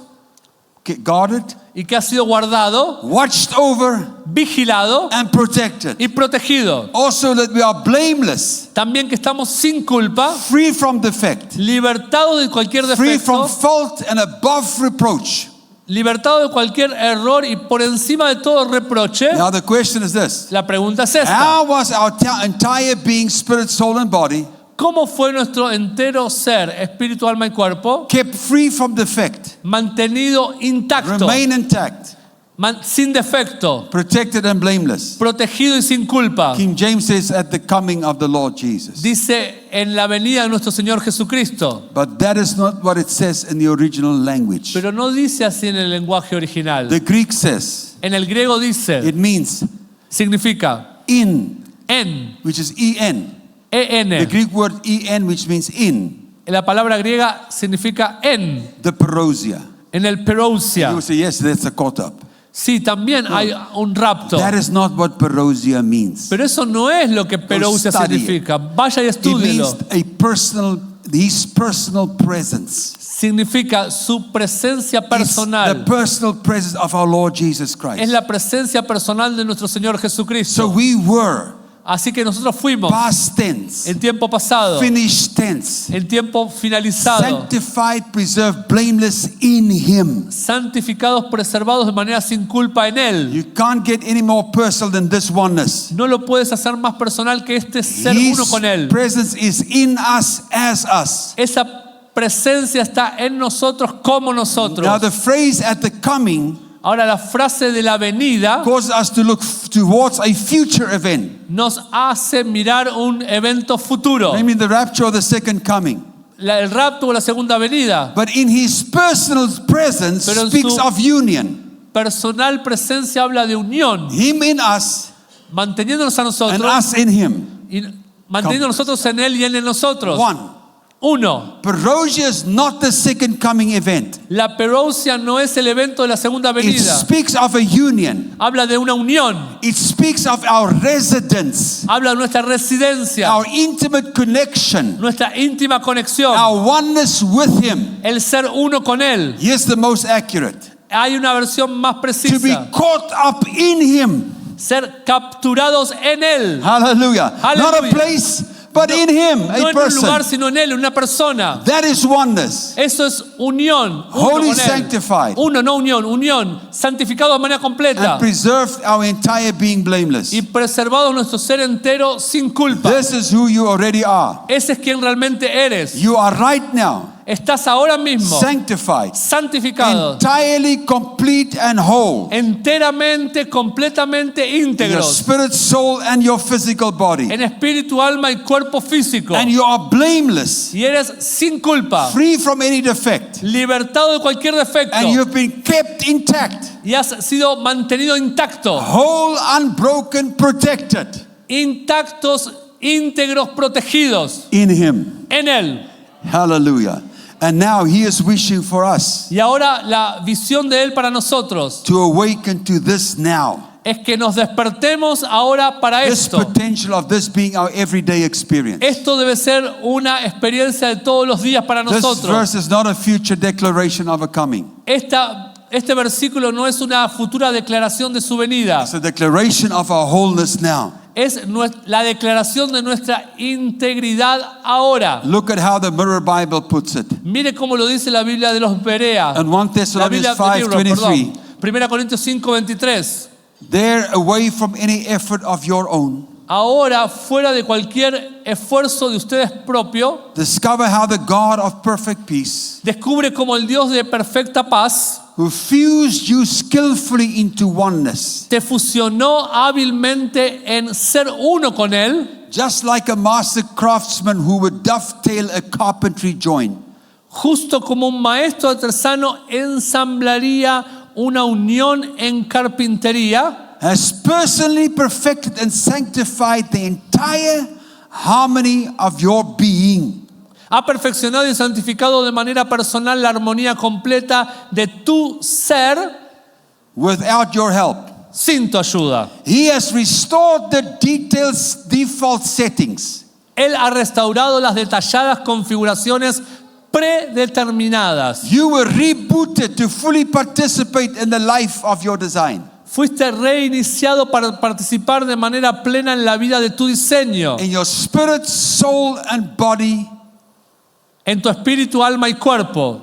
guarded, y que ha sido guardado, watched over, vigilado and protected. y protegido. Also that we are blameless, También que estamos sin culpa, free from defect, libertados de cualquier free from defecto, fault and above reproach. libertados de cualquier error y por encima de todo reproche. Now the question is this. La pregunta es esta: How was our entire being, spirit, soul, and body ¿cómo fue nuestro entero ser, espíritu, alma y cuerpo, kept free from defect, mantenido intacto, remain intact, sin defecto, protected and blameless. protegido y sin culpa. King James says, at the coming of the Lord Jesus. Dice en la venida de nuestro Señor Jesucristo. But that is not what it says in the original language. Pero no dice así en el lenguaje original. The Greek says, En el griego dice, it means significa in, en, which is en. The en. Greek word en, which means in, La palabra griega significa en the parousia. el You perousia. will say, yes, that's a caught up. Sí, también hay un rapto. That is not what parousia means. Pero eso no es lo que perousia study it. significa. Vaya y It estúdielo. means his personal presence. Significa su presencia It's the personal. personal presence of our Lord Jesus Es Christ. la presencia personal de nuestro Señor So Jesucristo. we were Así que nosotros fuimos past tense, en tiempo pasado, finished tense, en tiempo finalizado, sanctified, preserved, blameless in him. santificados, preservados de manera sin culpa en Él. You can't get any more personal than this oneness. No lo puedes hacer más personal que este ser His uno con Él. presence is in us as us. Esa presencia está en nosotros como Now nosotros. the phrase at the coming Ahora la frase de la venida causes us to look towards a future event, nos hace mirar un evento futuro. namely the rapture or the second coming. El rapto o la segunda venida. But in his personal presence Pero en speaks su- of union. Personal presencia habla de unión, Him in us manteniéndonos a and nosotros us in him. y manteniendo nosotros en Él y Él en nosotros. One. Uno, Parousia is not the second coming event. la perousia no es el evento de la segunda It venida. speaks of a union. Habla de una unión, It speaks of our residence, habla de nuestra residencia, our intimate connection, nuestra íntima conexión, our oneness with him. el ser uno con Él. Here's the most accurate. Hay una versión más To be precisa, caught up in him. ser capturados en Él. Hallelujah. Not a Hallelujah. place, but in him, No a en un lugar, person. sino en Él, en una persona. That is oneness. Eso es unión. Uno Holy, con Él. sanctified. Uno, no unión, unión. Santificado de manera completa. And preserved our entire being blameless. Y preservado nuestro ser entero sin culpa. This is who you already are. Ese es quien realmente eres. You are right now Estás ahora mismo sanctified, santificado, entirely complete and whole. enteramente, completamente In your íntegros, spirit, soul, and your physical body. en espíritu, alma y cuerpo físico. And you are blameless, Y eres sin culpa, free from any defect. libertado de cualquier defecto. And you've been kept intact, Y has sido mantenido intacto, whole, unbroken, protected intactos, íntegros, protegidos in Him. en Él. Hallelujah. And now He is wishing for us Y ahora la visión de Él para nosotros to awaken to this now. es que nos despertemos ahora para This esto. potential of this being our everyday experience. Esto debe ser una experiencia de todos los días para This nosotros. verse is not a future declaration of a coming. Este versículo no es una futura declaración de su venida. It's a declaration of our wholeness now. Es la declaración de nuestra integridad ahora. Look at how the Mirror Bible puts it. Mire cómo lo dice la Biblia de los Berea. In 1 La Biblia Thessalonians de Mirror, 5:23. perdón. 1 Corintios 5:23. There, away from any effort of your own, Ahora, fuera de cualquier esfuerzo de ustedes propio, discover how the God of perfect peace, descubre cómo el Dios de perfecta paz who fused you skillfully into oneness, te fusionó hábilmente en ser uno con Él, just like a master craftsman who would dovetail a carpentry joint, justo como un maestro artesano ensamblaría una unión en carpintería, has personally perfected and sanctified the entire harmony of your being. ha perfeccionado y santificado de manera personal la armonía completa de tu ser Without your help, sin tu ayuda. He has restored the default settings. Él ha restaurado las detalladas configuraciones predeterminadas. You were rebooted to fully participate in the life of your design. Fuiste reiniciado para participar de manera plena en la vida de tu diseño, In your spirit, soul, and body. en tu espíritu, alma y cuerpo.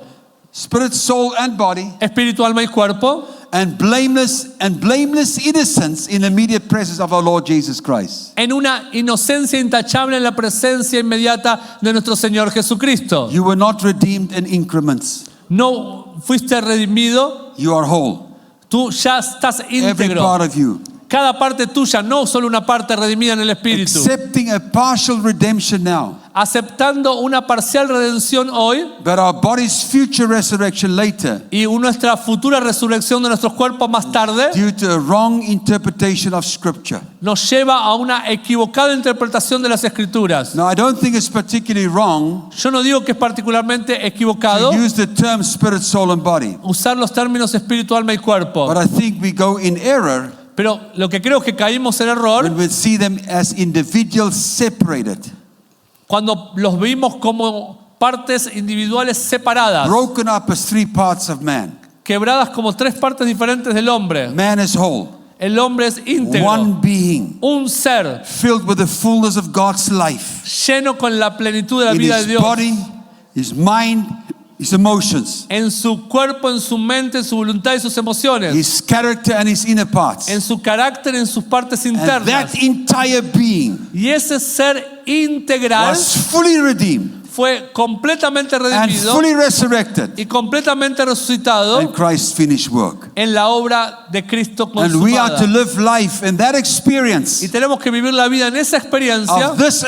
Spirit, soul, and body. Espíritu, alma y cuerpo. And blameless innocence in the immediate presence of our Lord Jesus Christ. En una inocencia intachable en la presencia inmediata de nuestro Señor Jesucristo. You were not redeemed in increments. No fuiste redimido, You are whole. Tú ya estás Every íntegro. part of you. Cada parte tuya, no solo una parte redimida en el Espíritu. Accepting a partial redemption now, Aceptando una parcial redención hoy but our body's future resurrection later, y nuestra futura resurrección de nuestros cuerpos más tarde, due to a wrong interpretation of Scripture. nos lleva a una equivocada interpretación de las Escrituras. Now, I don't think it's particularly wrong Yo no digo que es particularmente to equivocado use the term spirit, soul, and body, usar los términos espíritu, alma y cuerpo, but I think we go in error pero lo que creo que caímos en error when we see them as individuals separated, cuando los vimos como partes individuales separadas, broken up as three parts of man. quebradas como tres partes diferentes del hombre. Man is whole, El hombre es íntegro, one being, un ser filled with the fullness of God's life lleno con la plenitud de la in vida de his Dios, body, his mind, his emotions, en su cuerpo, en su mente, en su voluntad y sus emociones, his character, and his inner parts. en su carácter, en sus partes And internas. that entire being Y ese ser integral was fully redeemed fue completamente and redimido fully resurrected y completamente resucitado in Christ's finished work. en la obra de Cristo And we are consumada. to live life in that experience Y tenemos que vivir la vida en esa experiencia of this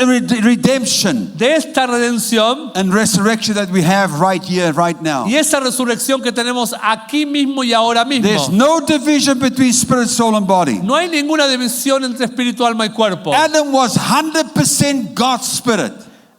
redemption de esta redención and resurrection that we have right here, right now. y esa resurrección que tenemos aquí mismo y ahora There's mismo. no division between spirit, soul, and body. No hay ninguna división entre espíritu, alma y cuerpo. Adam was 100% God's spirit.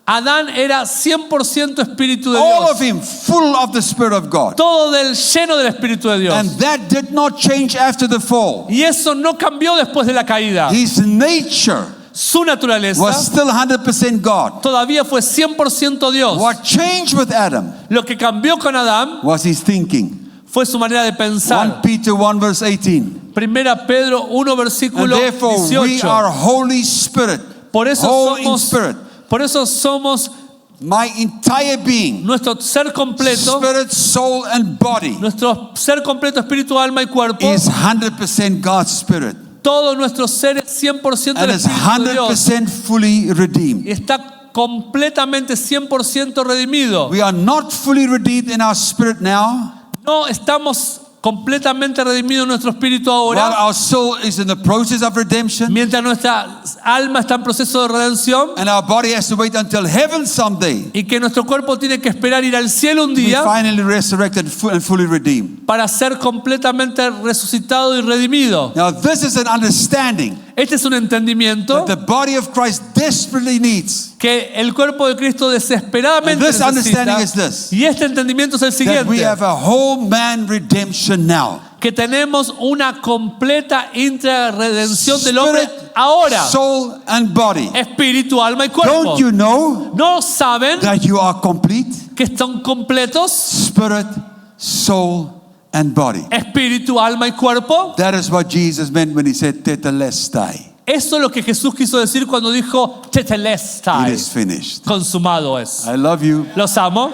Adán era 100% espíritu de All of Dios. him full of the Spirit of God. Todo del lleno del espíritu de Dios. And that did not change after the fall. Y eso no cambió después de la caída. His nature Su naturaleza was still 100% God. todavía fue 100% Dios. What changed with Adam Lo que cambió con Adán was his thinking. fue su manera de 1 pensar. Peter 1 verse 18. Primera Pedro 1 And versículo therefore we 18. are Holy Spirit, Por eso whole in somos, spirit. por eso somos My entire being, nuestro ser completo, spirit, soul, and body nuestro ser completo, espíritu, alma y cuerpo. is 100% God's spirit. Todo nuestro ser es 100% And el is espíritu de Dios. 100% fully redeemed. Y está completamente 100% redimido. We are not fully redeemed in our spirit now, No estamos completamente redimidos en nuestro espíritu while ahora, our soul is in the process of redemption, mientras nuestra alma está en proceso de redención and our body has to wait until heaven someday. y que nuestro cuerpo tiene que esperar ir al cielo un We día finally resurrected and fully redeemed. para ser completamente resucitado y redimido. Now, this is an understanding Este es un entendimiento that the body of Christ desperately needs. que el cuerpo de Cristo desesperadamente And this understanding necesita. is this, Y este entendimiento es el that we siguiente: have a whole man redemption now. que tenemos una completa redención del hombre Spirit, ahora. soul, and body. Espíritu, alma y cuerpo. Don't you know ¿No saben that you are complete? que están completos? Spirit, soul, and body. Espíritu, alma y cuerpo. That is what Jesus meant when he said, Tetelestai. Eso es lo que Jesús quiso decir cuando dijo It tetelestai. is finished. Consumado es. I love you. Los amo.